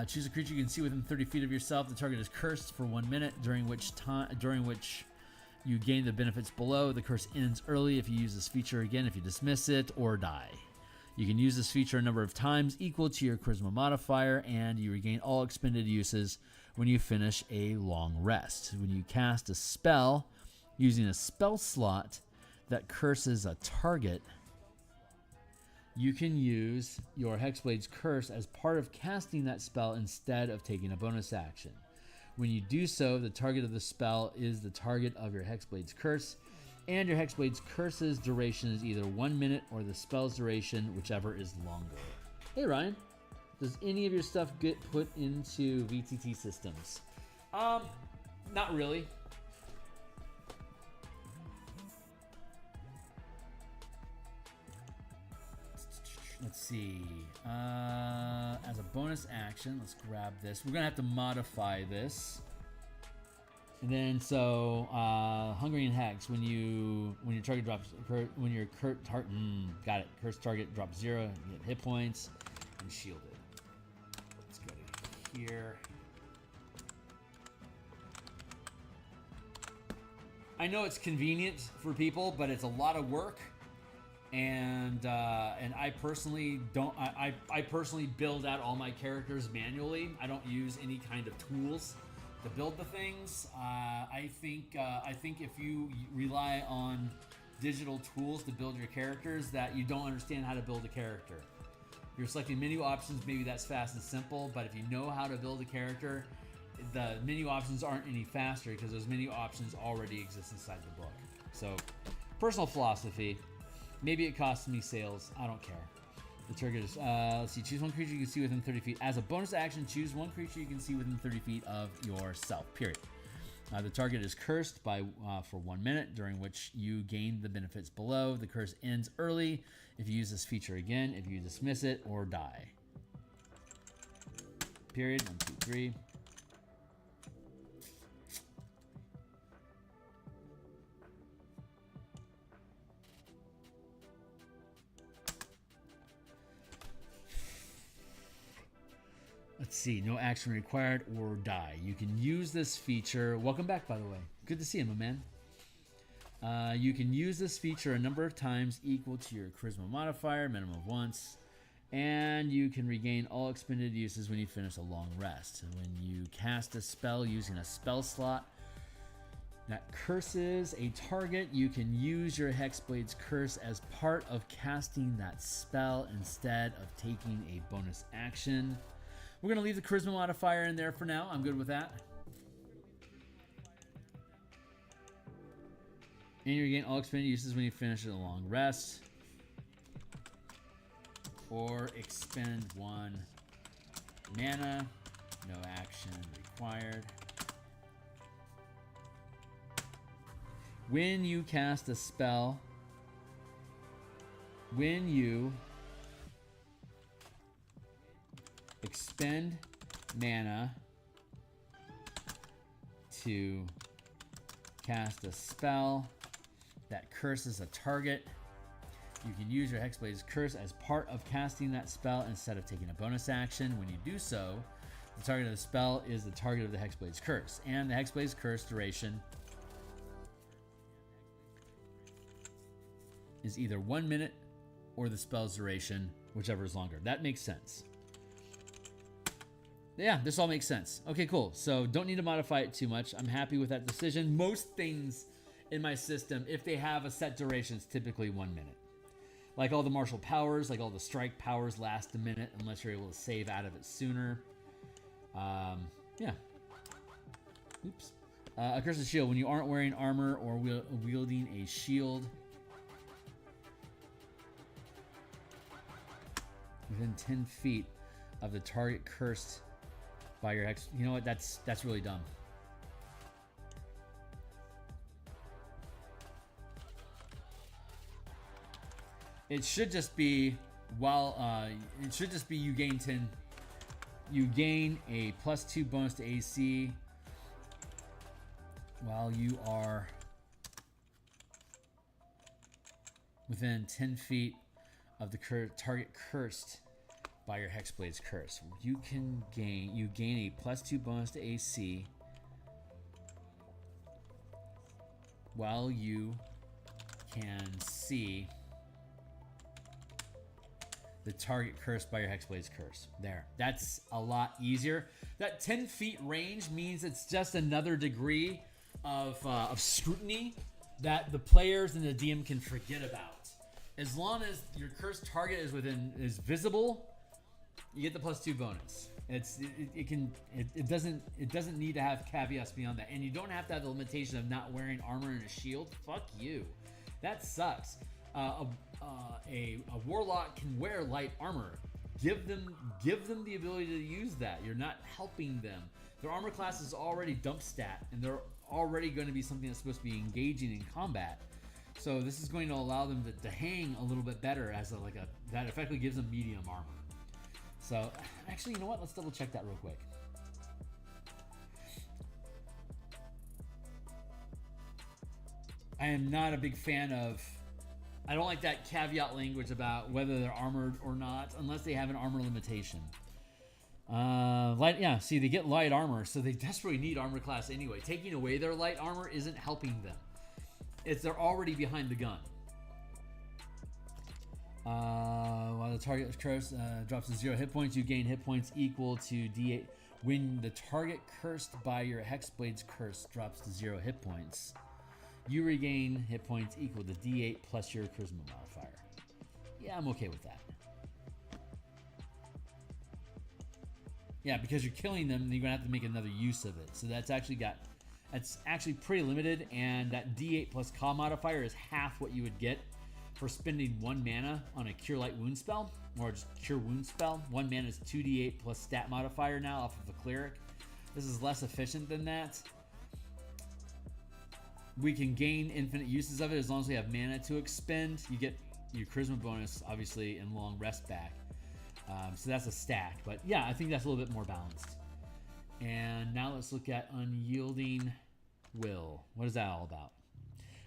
choose a creature you can see within 30 feet of yourself. The target is cursed for 1 minute, during which you gain the benefits below. The curse ends early if you use this feature again, if you dismiss it, or die. You can use this feature a number of times equal to your charisma modifier, and you regain all expended uses when you finish a long rest. When you cast a spell using a spell slot that curses a target, you can use your Hexblade's Curse as part of casting that spell instead of taking a bonus action. When you do so, the target of the spell is the target of your Hexblade's Curse, and your Hexblade's Curse's duration is either 1 minute or the spell's duration, whichever is longer. Hey Ryan, does any of your stuff get put into VTT systems? Not really. Let's see. As a bonus action, let's grab this. We're gonna have to modify this. And then Hungarian Hex. When your target drops, when your cursed target drops 0, you get hit points and shielded. Let's go to here. I know it's convenient for people, but it's a lot of work. And I personally don't. I personally build out all my characters manually. I don't use any kind of tools to build the things. I think if you rely on digital tools to build your characters, that you don't understand how to build a character. You're selecting menu options. Maybe that's fast and simple. But if you know how to build a character, the menu options aren't any faster because those menu options already exist inside the book. So, personal philosophy. Maybe it costs me sales. I don't care. The target is, let's see, choose one creature you can see within 30 feet. As a bonus action, choose one creature you can see within 30 feet of yourself, period. The target is cursed for 1 minute, during which you gain the benefits below. The curse ends early if you use this feature again, if you dismiss it, or die. Period. 1, 2, 3. Let's see, no action required or die. You can use this feature. Welcome back, by the way. Good to see you, my man. You can use this feature a number of times equal to your charisma modifier, minimum of once. And you can regain all expended uses when you finish a long rest. And when you cast a spell using a spell slot that curses a target, you can use your Hexblade's Curse as part of casting that spell instead of taking a bonus action. We're going to leave the charisma modifier in there for now. I'm good with that. And you regain all expended uses when you finish a long rest. Or expend 1 mana. No action required. When you cast a spell, when you expend mana to cast a spell that curses a target, you can use your Hexblade's Curse as part of casting that spell instead of taking a bonus action. When you do so, the target of the spell is the target of the Hexblade's Curse, and the Hexblade's Curse duration is either 1 minute or the spell's duration, whichever is longer. That makes sense. Yeah, this all makes sense. Okay, cool. So don't need to modify it too much. I'm happy with that decision. Most things in my system, if they have a set duration, it's typically 1 minute. Like all the martial powers, like all the strike powers last a minute unless you're able to save out of it sooner. Yeah. Oops. A Curse's Shield. When you aren't wearing armor or wielding a shield within 10 feet of the target cursed by your hex. You know what? That's really dumb. It should just be it should just be you gain 10. You gain a +2 bonus to AC while you are within 10 feet of the target cursed by your Hexblade's curse. You gain a +2 bonus to AC while you can see the target cursed by your Hexblade's curse. There. That's a lot easier. That 10 feet range means it's just another degree of scrutiny that the players and the DM can forget about. As long as your cursed target is visible, you get the +2 bonus. It doesn't need to have caveats beyond that, and you don't have to have the limitation of not wearing armor and a shield. Fuck you. That sucks. A warlock can wear light armor. Give them the ability to use that. You're not helping them. Their armor class is already dump stat, and they're already going to be something that's supposed to be engaging in combat. So this is going to allow them to hang a little bit better as that effectively gives them medium armor. So actually, you know what? Let's double check that real quick. I am not a big fan of. I don't like that caveat language about whether they're armored or not, unless they have an armor limitation. See, they get light armor, so they desperately need armor class anyway. Taking away their light armor isn't helping them. They're already behind the gun. While the target curse drops to 0 hit points, you gain hit points equal to D8. When the target cursed by your Hexblade's curse drops to 0 hit points, you regain hit points equal to D8 plus your charisma modifier. Yeah, I'm okay with that. Yeah, because you're killing them, you're gonna have to make another use of it. So that's actually pretty limited, and that D8 plus Ka modifier is half what you would get for spending 1 mana on a Cure Light Wound spell, or just Cure Wound spell. 1 mana is 2d8 plus stat modifier now off of a cleric. This is less efficient than that. We can gain infinite uses of it as long as we have mana to expend. You get your charisma bonus, obviously, and long rest back. So that's a stack. But yeah, I think that's a little bit more balanced. And now let's look at Unyielding Will. What is that all about?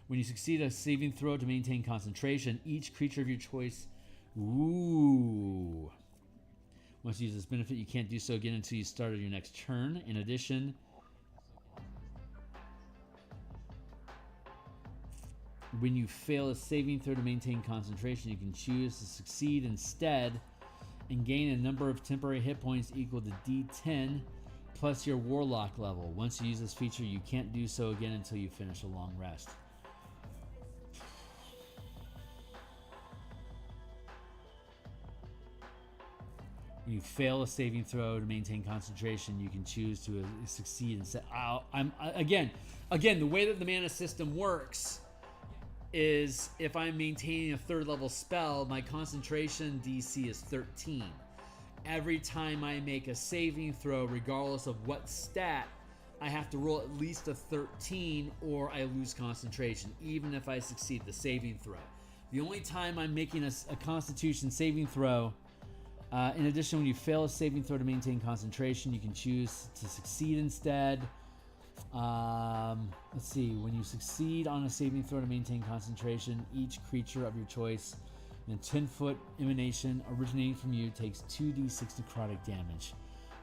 When you succeed a saving throw to maintain concentration, each creature of your choice... Ooh. Once you use this benefit, you can't do so again until you start your next turn. In addition... When you fail a saving throw to maintain concentration, you can choose to succeed instead and gain a number of temporary hit points equal to D10 plus your Warlock level. Once you use this feature, you can't do so again until you finish a long rest. When you fail a saving throw to maintain concentration, you can choose to succeed instead. Again, the way that the mana system works is if I'm maintaining a 3rd level spell, my concentration DC is 13. Every time I make a saving throw, regardless of what stat, I have to roll at least a 13 or I lose concentration, even if I succeed the saving throw. The only time I'm making a Constitution saving throw, in addition, when you fail a saving throw to maintain concentration, you can choose to succeed instead. Let's see. When you succeed on a saving throw to maintain concentration, each creature of your choice in a 10-foot emanation originating from you takes 2d6 necrotic damage.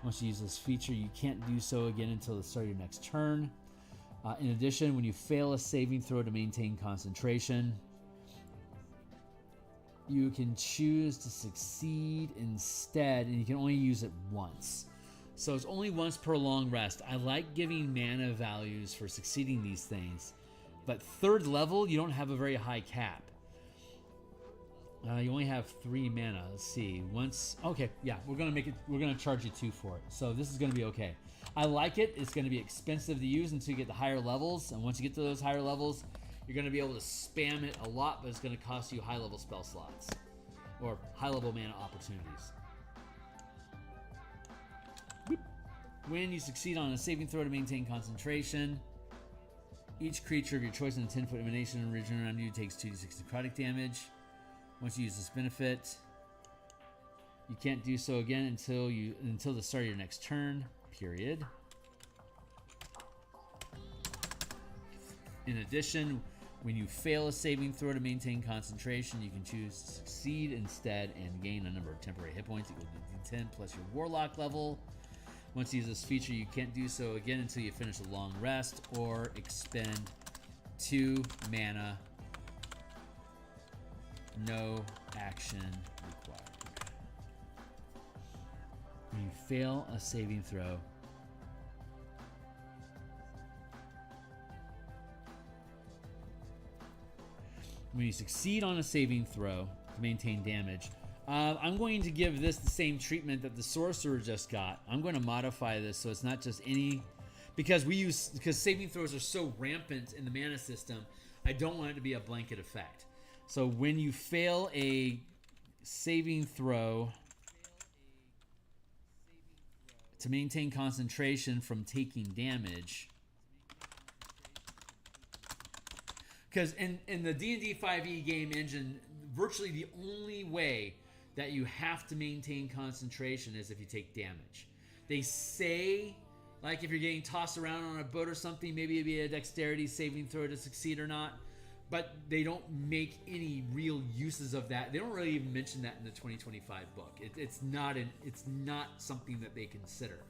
Once you use this feature, you can't do so again until the start of your next turn. In addition, when you fail a saving throw to maintain concentration, you can choose to succeed instead, and you can only use it once. So it's only once per long rest. I like giving mana values for succeeding these things, but 3rd level, you don't have a very high cap. You only have 3 mana. Let's see. Okay, yeah, we're gonna charge you 2 for it. So this is gonna be okay. I like it. It's gonna be expensive to use until you get the higher levels, and once you get to those higher levels, you're gonna be able to spam it a lot, but it's gonna cost you high level spell slots or high level mana opportunities. When you succeed on a saving throw to maintain concentration, each creature of your choice in a 10-foot emanation region around you takes 2d6 necrotic damage. Once you use this benefit, you can't do so again until the start of your next turn, period. In addition, when you fail a saving throw to maintain concentration, you can choose to succeed instead and gain a number of temporary hit points equal to d10 plus your Warlock level. Once you use this feature, you can't do so again until you finish a long rest or expend 2 mana. No action required. When you fail a saving throw, when you succeed on a saving throw to maintain damage, I'm going to give this the same treatment that the sorcerer just got. I'm going to modify this so it's not just any, because saving throws are so rampant in the mana system. I don't want it to be a blanket effect. So when you fail a saving throw to maintain concentration from taking damage, because in the D&D 5e game engine, virtually the only way that you have to maintain concentration is if you take damage. They say, like if you're getting tossed around on a boat or something, maybe it'd be a dexterity saving throw to succeed or not, but they don't make any real uses of that. They don't really even mention that in the 2025 book. It's not something that they consider.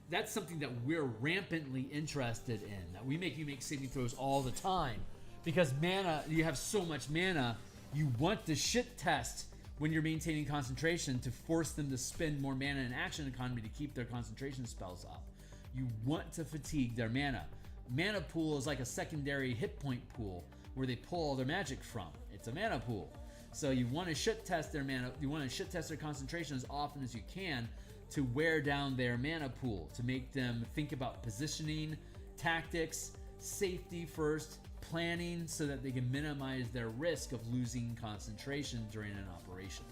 That's something that we're rampantly interested in, that we make you make saving throws all the time. Because mana, you have so much mana, you want to shit test when you're maintaining concentration to force them to spend more mana in action economy to keep their concentration spells up. You want to fatigue their mana. Mana pool is like a secondary hit point pool where they pull all their magic from. It's a mana pool. So you want to shit test their mana, you want to shit test their concentration as often as you can to wear down their mana pool, to make them think about positioning, tactics, safety first, planning so that they can minimize their risk of losing concentration during an operation.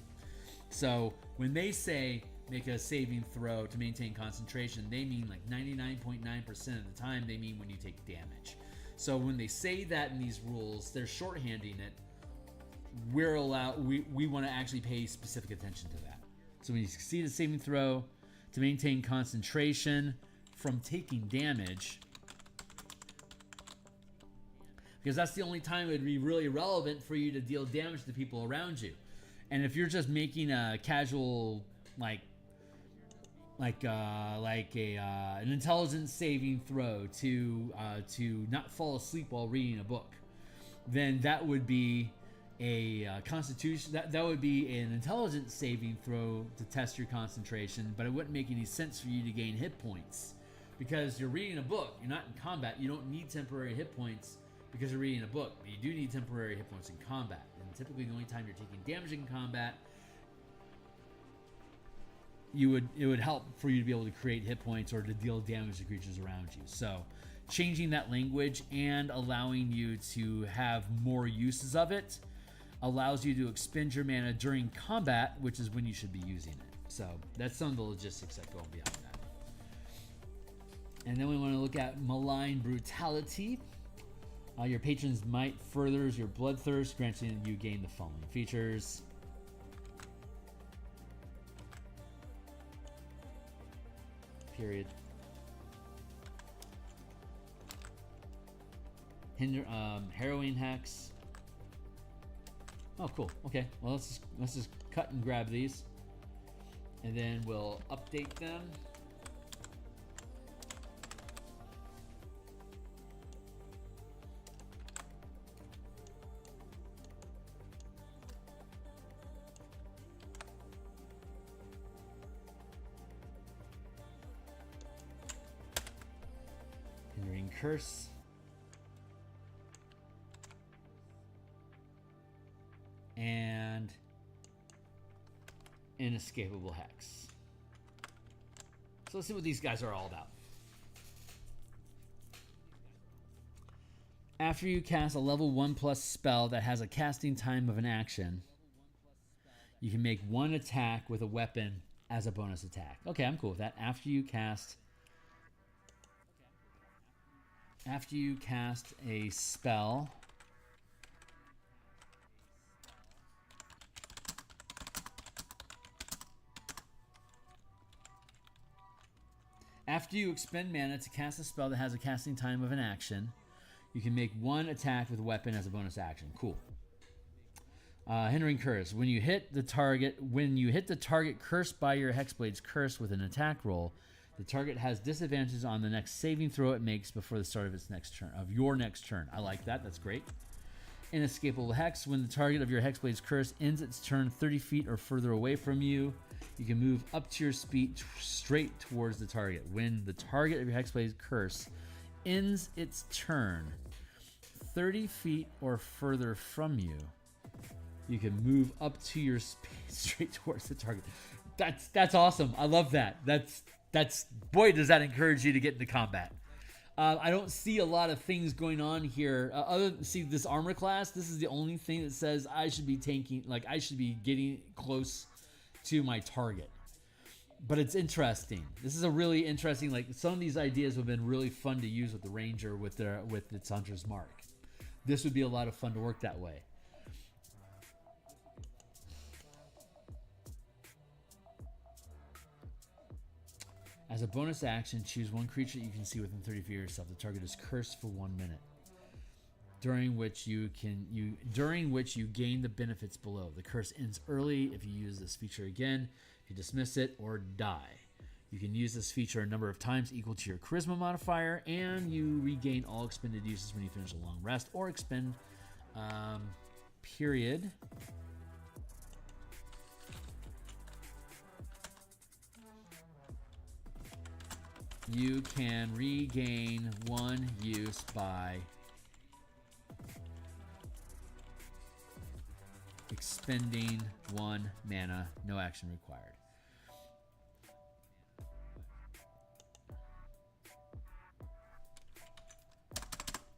So when they say make a saving throw to maintain concentration, they mean like 99.9% of the time they mean when you take damage. So when they say that in these rules, they're shorthanding it. We want to actually pay specific attention to that. So when you succeed a saving throw to maintain concentration from taking damage, because that's the only time it would be really relevant for you to deal damage to the people around you. And if you're just making a casual, an intelligence saving throw to not fall asleep while reading a book, then that would be a constitution. That would be an intelligence saving throw to test your concentration, but it wouldn't make any sense for you to gain hit points because you're reading a book. You're not in combat. You don't need temporary hit points because you're reading a book, but you do need temporary hit points in combat. And typically the only time you're taking damage in combat, it would help for you to be able to create hit points or to deal damage to creatures around you. So changing that language and allowing you to have more uses of it allows you to expend your mana during combat, which is when you should be using it. So that's some of the logistics that go beyond that. And then we want to look at malign brutality. Your patron's might furthers your bloodthirst, granting you gain the following features. Period. Harrowing hex. Oh, cool. Okay. Well, let's just cut and grab these, and then we'll update them. Hindering curse. And inescapable hex. So let's see what these guys are all about. After you cast a level 1+ spell that has a casting time of an action, you can make one attack with a weapon as a bonus attack. Okay, I'm cool with that. After you cast After you cast a spell, after you expend mana to cast a spell that has a casting time of an action, you can make one attack with a weapon as a bonus action. Cool. Hindering Curse. When you hit the target cursed by your Hexblade's curse with an attack roll, the target has disadvantages on the next saving throw it makes before the start of your next turn. I like that. That's great. Inescapable Hex. When the target of your Hexblade's curse ends its turn 30 feet or further away from you, you can move up to your speed straight towards the target. When the target of your Hexblade's curse ends its turn 30 feet or further from you, you can move up to your speed straight towards the target. That's awesome. I love that. That's boy, does that encourage you to get into combat. I don't see a lot of things going on here. See this armor class. This is the only thing that says I should be tanking. Like I should be getting close to my target. But it's interesting. This is a really interesting. Like some of these ideas have been really fun to use with the ranger with its hunter's mark. This would be a lot of fun to work that way. As a bonus action, choose one creature you can see within 30 feet of yourself. The target is cursed for 1 minute, during which you gain the benefits below. The curse ends early if you use this feature again, if you dismiss it, or die. You can use this feature a number of times equal to your charisma modifier, and you regain all expended uses when you finish a long rest or expend period. You can regain 1 use by expending 1 mana, no action required.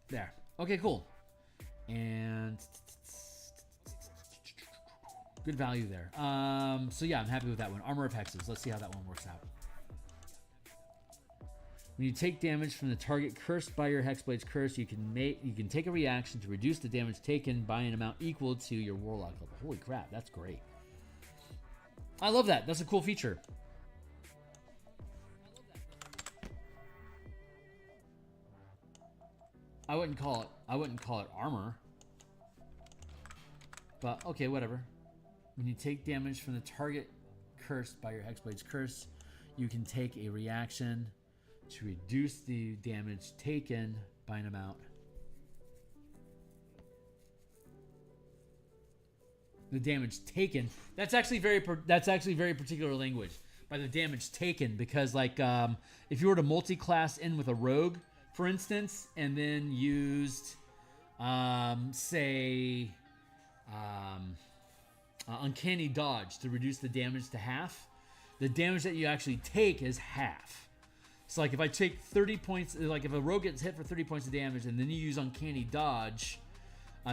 There. Okay, cool. And good value there. So yeah, I'm happy with that one. Armor of Hexes. Let's see how that one works out. When you take damage from the target cursed by your Hexblade's curse, you can take a reaction to reduce the damage taken by an amount equal to your Warlock level. Holy crap, that's great. I love that. That's a cool feature. I wouldn't call it armor. But okay, whatever. When you take damage from the target cursed by your Hexblade's curse, you can take a reaction to reduce the damage taken by an amount. The damage taken. That's actually very particular language. By the damage taken, because like if you were to multi-class in with a rogue, for instance, and then used say uncanny dodge to reduce the damage to half, the damage that you actually take is half. So like if I take 30 points, like if a rogue gets hit for 30 points of damage and then you use Uncanny Dodge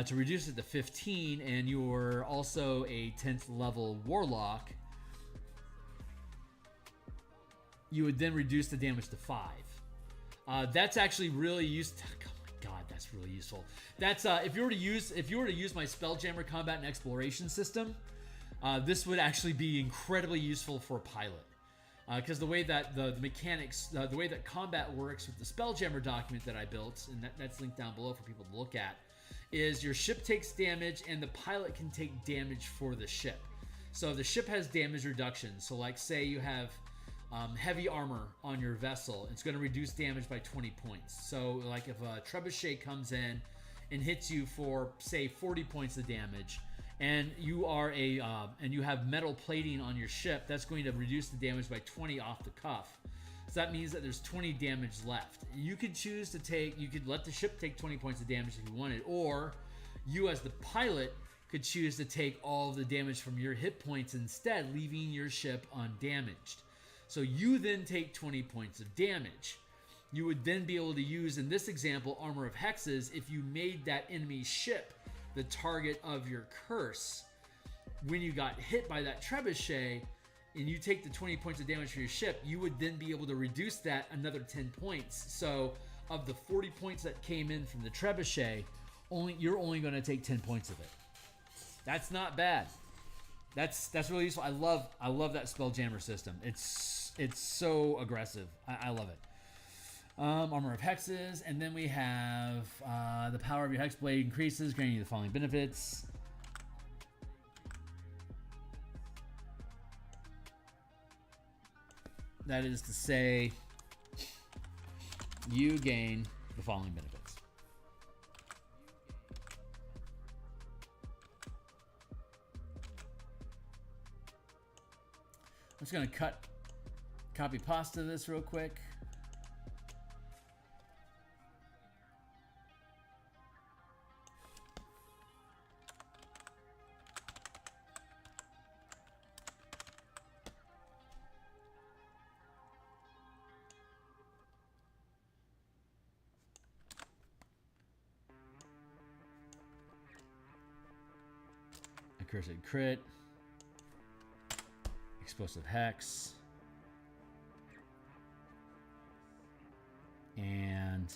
to reduce it to 15, and you're also a 10th level Warlock, you would then reduce the damage to 5. That's actually really useful. Oh my god, that's really useful. That's if you were to use my Spelljammer combat and exploration system, this would actually be incredibly useful for a pilot. Because the way that the mechanics, the way that combat works with the Spelljammer document that I built, and that's linked down below for people to look at, is your ship takes damage and the pilot can take damage for the ship. So the ship has damage reduction. So like say you have heavy armor on your vessel, it's going to reduce damage by 20 points. So like if a trebuchet comes in and hits you for say 40 points of damage, and you are and you have metal plating on your ship, that's going to reduce the damage by 20 off the cuff. So that means that there's 20 damage left. You could choose to you could let the ship take 20 points of damage if you wanted, or you as the pilot could choose to take all of the damage from your hit points instead, leaving your ship undamaged. So you then take 20 points of damage. You would then be able to use, in this example, Armor of Hexes if you made that enemy ship the target of your curse. When you got hit by that trebuchet and you take the 20 points of damage for your ship, you would then be able to reduce that another 10 points. So of the 40 points that came in from the trebuchet, you're only going to take 10 points of it. That's not bad. That's really useful. I love that Spelljammer system. It's so aggressive. I love it. Armor of Hexes, and then we have the power of your Hexblade increases, granting you the following benefits. That is to say, you gain the following benefits. I'm just going to copy pasta this real quick. Accursed Crit, Explosive Hex, and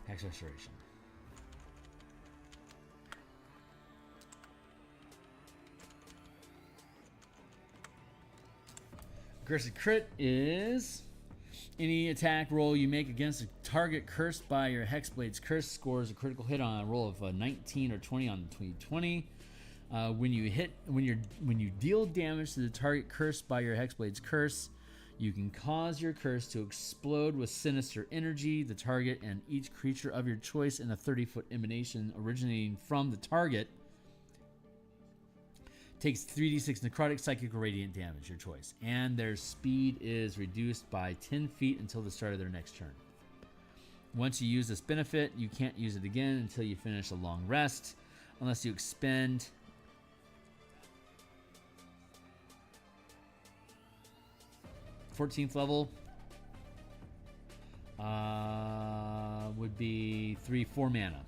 Hex Restoration. Accursed Crit is any attack roll you make against a target cursed by your Hexblade's curse scores a critical hit on a roll of 19 or 20 on the 2020. When you deal damage to the target cursed by your Hexblade's curse, you can cause your curse to explode with sinister energy. The target and each creature of your choice in a 30-foot emanation originating from the target takes 3d6 necrotic, psychic, or radiant damage, your choice. And their speed is reduced by 10 feet until the start of their next turn. Once you use this benefit, you can't use it again until you finish a long rest, unless you expend 14th level. Would be 4 mana.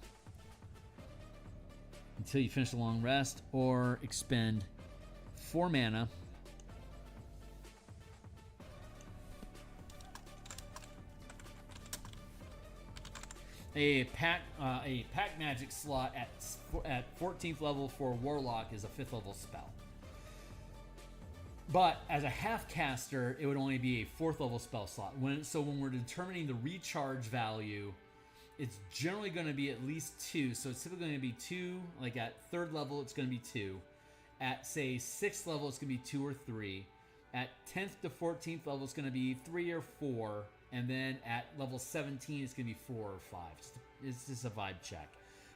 Until you finish a long rest, or expend 4 mana a pack magic slot at 14th level for Warlock is a 5th level spell. But as a half caster, it would only be a 4th level spell slot. So when we're determining the recharge value, it's generally going to be at least 2. So it's typically going to be 2. Like at 3rd level, it's going to be 2. At, say, 6th level, it's going to be 2 or 3. At 10th to 14th level, it's going to be 3 or 4. And then at level 17, it's going to be 4 or 5. It's just a vibe check.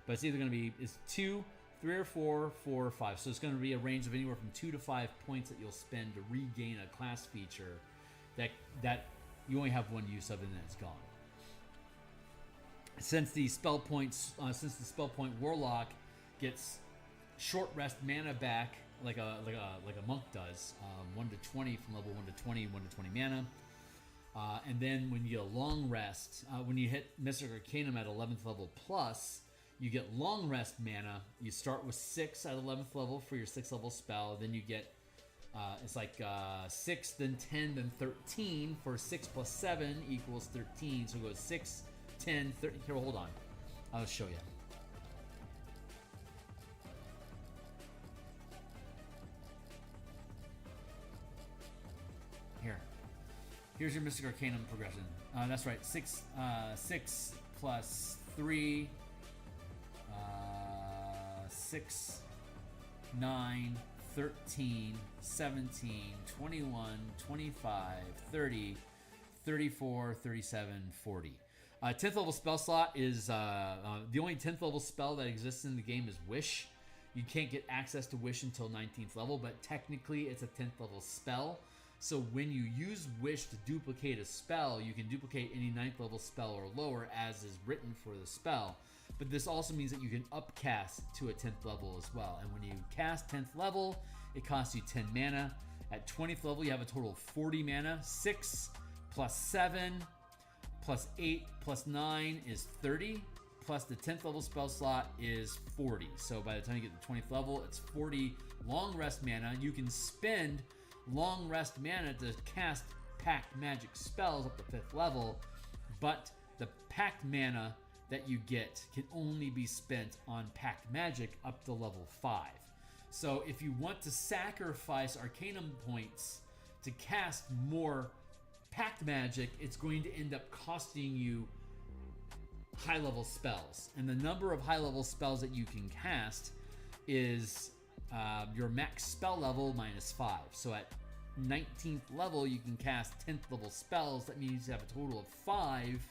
But it's either going to be 2, 3 or 4, 4 or 5. So it's going to be a range of anywhere from 2 to 5 points that you'll spend to regain a class feature that you only have one use of and then it's gone. Since the spell point Warlock gets short rest mana back like a monk does, 1 to 20 from level 1 to 20, 1 to 20 mana, and then when you get a long rest, when you hit Mystic Arcanum at 11th level plus, you get long rest mana. You start with 6 at 11th level for your 6th level spell. Then you get it's like 6, then 10, then 13 for 6 plus 7 equals 13. So it goes 6. 10, 30, here, hold on. I'll show you. Here's your Mystic Arcanum progression. That's right, 6 plus 3, 6, 9, 13, 17, 21, 25, 30, 34, 37, 40. 10th level spell slot is the only 10th level spell that exists in the game is Wish. You can't get access to Wish until 19th level, but technically it's a 10th level spell. So when you use Wish to duplicate a spell, you can duplicate any 9th level spell or lower as is written for the spell. But this also means that you can upcast to a 10th level as well. And when you cast 10th level, it costs you 10 mana. At 20th level, you have a total of 40 mana. 6 plus 7 plus 8 plus 9 is 30, plus the 10th level spell slot is 40. So by the time you get to the 20th level, it's 40 long rest mana. You can spend long rest mana to cast packed magic spells up to 5th level, but the packed mana that you get can only be spent on packed magic up to level 5. So if you want to sacrifice Arcanum points to cast more packed magic, it's going to end up costing you high level spells. And the number of high level spells that you can cast is your max spell level minus 5. So at 19th level, you can cast 10th level spells. That means you have a total of 5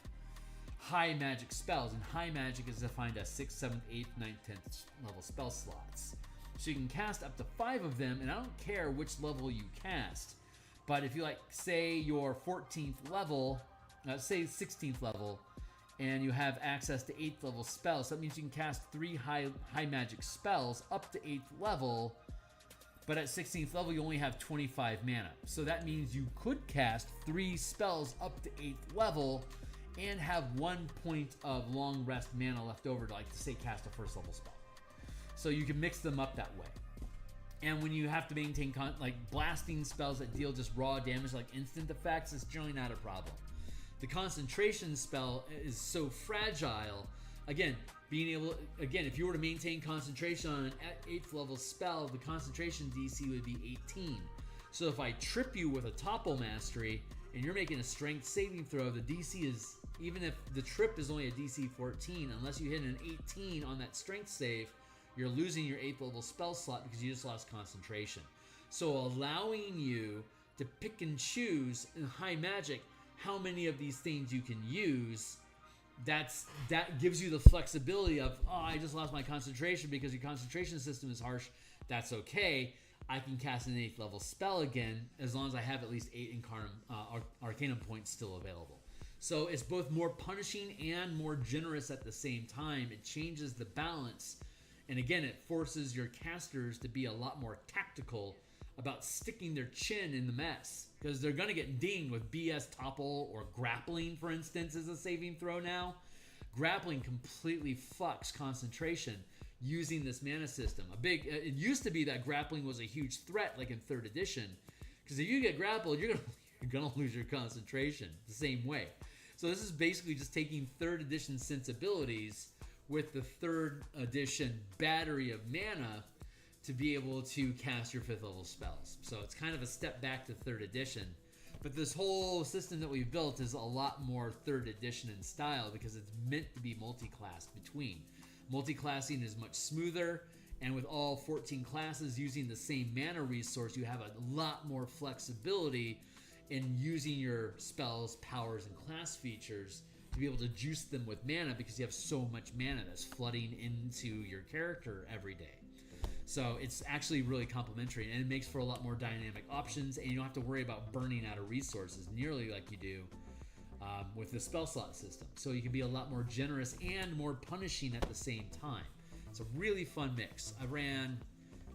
high magic spells. And high magic is defined as 6th, 7th, 8th, 9th, 10th level spell slots. So you can cast up to 5 of them, and I don't care which level you cast. But if you like, say your 14th level, say 16th level, and you have access to 8th level spells, that means you can cast 3 high magic spells up to 8th level, but at 16th level you only have 25 mana. So that means you could cast 3 spells up to 8th level and have 1 point of long rest mana left over to, like, say, cast a first level spell. So you can mix them up that way. And when you have to maintain like blasting spells that deal just raw damage, like instant effects, it's generally not a problem. The concentration spell is so fragile. Again, if you were to maintain concentration on an 8th level spell, the concentration DC would be 18. So if I trip you with a topple mastery and you're making a strength saving throw, the DC is, even if the trip is only a DC 14, unless you hit an 18 on that strength save, you're losing your 8th level spell slot because you just lost concentration. So allowing you to pick and choose in high magic how many of these things you can use, that gives you the flexibility of, oh, I just lost my concentration because your concentration system is harsh. That's okay. I can cast an 8th level spell again as long as I have at least 8 Arcanum points still available. So it's both more punishing and more generous at the same time. It changes the balance. And again, it forces your casters to be a lot more tactical about sticking their chin in the mess, because they're going to get dinged with BS topple or grappling, for instance, is a saving throw now. Grappling completely fucks concentration using this mana system. It used to be that grappling was a huge threat, like in 3rd edition, because if you get grappled, you're going to lose your concentration the same way. So this is basically just taking 3rd edition sensibilities with the 3rd edition battery of mana to be able to cast your 5th level spells. So it's kind of a step back to 3rd edition. But this whole system that we've built is a lot more 3rd edition in style because it's meant to be multi-class between. Multi-classing is much smoother, and with all 14 classes using the same mana resource, you have a lot more flexibility in using your spells, powers, and class features to be able to juice them with mana because you have so much mana that's flooding into your character every day. So it's actually really complementary, and it makes for a lot more dynamic options, and you don't have to worry about burning out of resources nearly like you do with the spell slot system. So you can be a lot more generous and more punishing at the same time. It's a really fun mix. I ran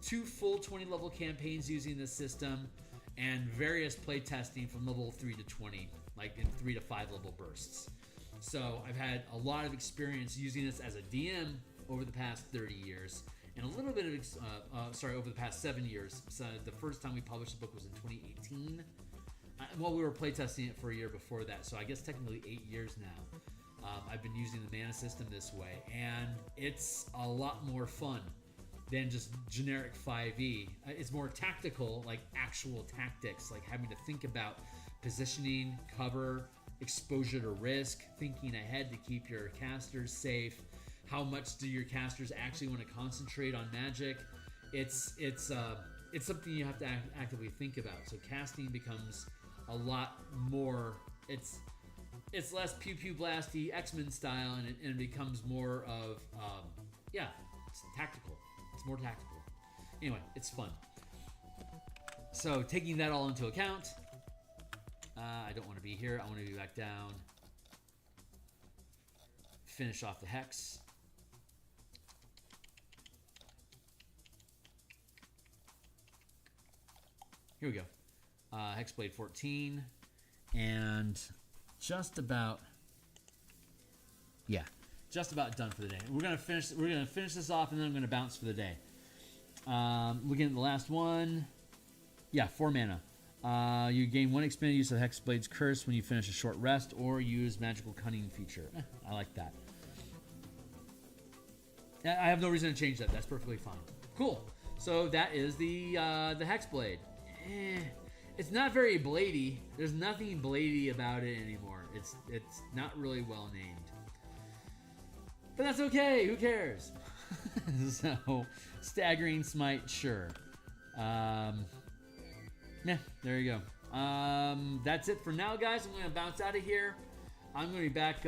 2 full 20 level campaigns using this system and various play testing from level 3 to 20, like in 3 to 5 level bursts. So I've had a lot of experience using this as a DM over the past 30 years, and a little bit of, over the past 7 years. So the first time we published the book was in 2018. Well, we were playtesting it for a year before that, so I guess technically 8 years now. I've been using the mana system this way, and it's a lot more fun than just generic 5e. It's more tactical, like actual tactics, like having to think about positioning, cover, exposure to risk, thinking ahead to keep your casters safe. How much do your casters actually want to concentrate on magic? It's something you have to actively think about. So casting becomes a lot more. It's less pew pew blasty X-Men style, and it becomes more of it's tactical. It's more tactical. Anyway, it's fun. So taking that all into account, I don't want to be here. I want to be back down. Finish off the hex. Here we go. Hexblade 14. And just about... Yeah. just about done for the day. We're gonna finish this off, and then I'm gonna bounce for the day. Looking at the last one. Yeah, 4 mana. You gain 1 expanded use of Hexblade's Curse when you finish a short rest, or use Magical Cunning feature. I like that. I have no reason to change that. That's perfectly fine. Cool. So that is the Hexblade. It's not very bladey. There's nothing bladey about it anymore. It's not really well named. But that's okay. Who cares? So, Staggering Smite, sure. Yeah, there you go. That's it for now, guys. I'm going to bounce out of here. I'm going to be back.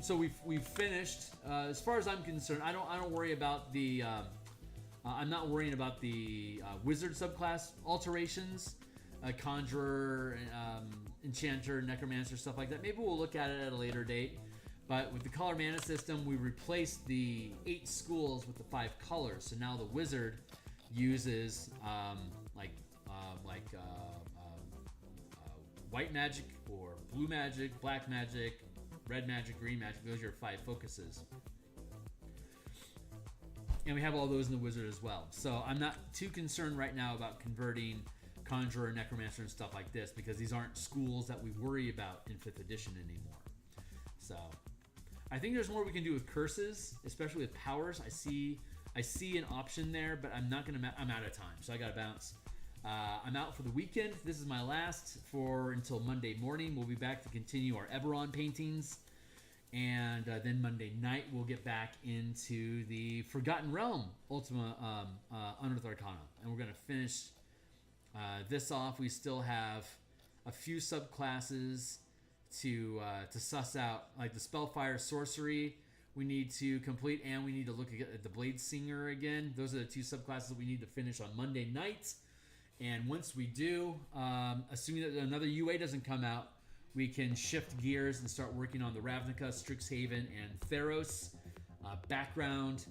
So we've finished. As far as I'm concerned, I don't worry about the. I'm not worrying about the wizard subclass alterations, conjurer, enchanter, necromancer, stuff like that. Maybe we'll look at it at a later date. But with the color mana system, we replaced the 8 schools with the 5 colors. So now the wizard uses white magic or blue magic, black magic, red magic, green magic. Those are your 5 focuses. And we have all those in the wizard as well. So I'm not too concerned right now about converting conjurer, necromancer, and stuff like this, because these aren't schools that we worry about in 5th edition anymore. So I think there's more we can do with curses, especially with powers. I see an option there, but I'm not gonna. I'm out of time, so I gotta bounce. I'm out for the weekend. This is my last for until Monday morning. We'll be back to continue our Eberron paintings, and then Monday night we'll get back into the Forgotten Realm Ultima Unearthed Arcana, and we're gonna finish this off. We still have a few subclasses to suss out, like the Spellfire Sorcery we need to complete, and we need to look at the Blade Singer again. Those are the 2 subclasses that we need to finish on Monday night. And once we do, assuming that another UA doesn't come out, we can shift gears and start working on the Ravnica, Strixhaven, and Theros background,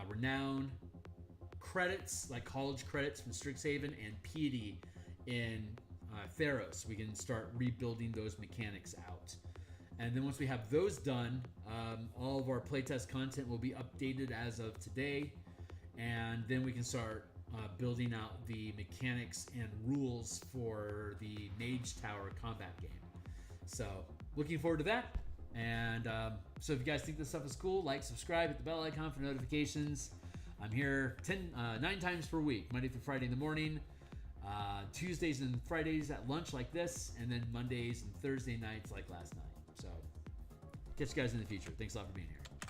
renown, credits, like college credits from Strixhaven, and piety in Theros. We can start rebuilding those mechanics out. And then once we have those done, all of our playtest content will be updated as of today. And then we can start building out the mechanics and rules for the Mage Tower combat game. So looking forward to that. And so if you guys think this stuff is cool, like, subscribe, hit the bell icon for notifications. I'm here 9 times per week, Monday through Friday in the morning, Tuesdays and Fridays at lunch like this, and then Mondays and Thursday nights like last night. So catch you guys in the future. Thanks a lot for being here.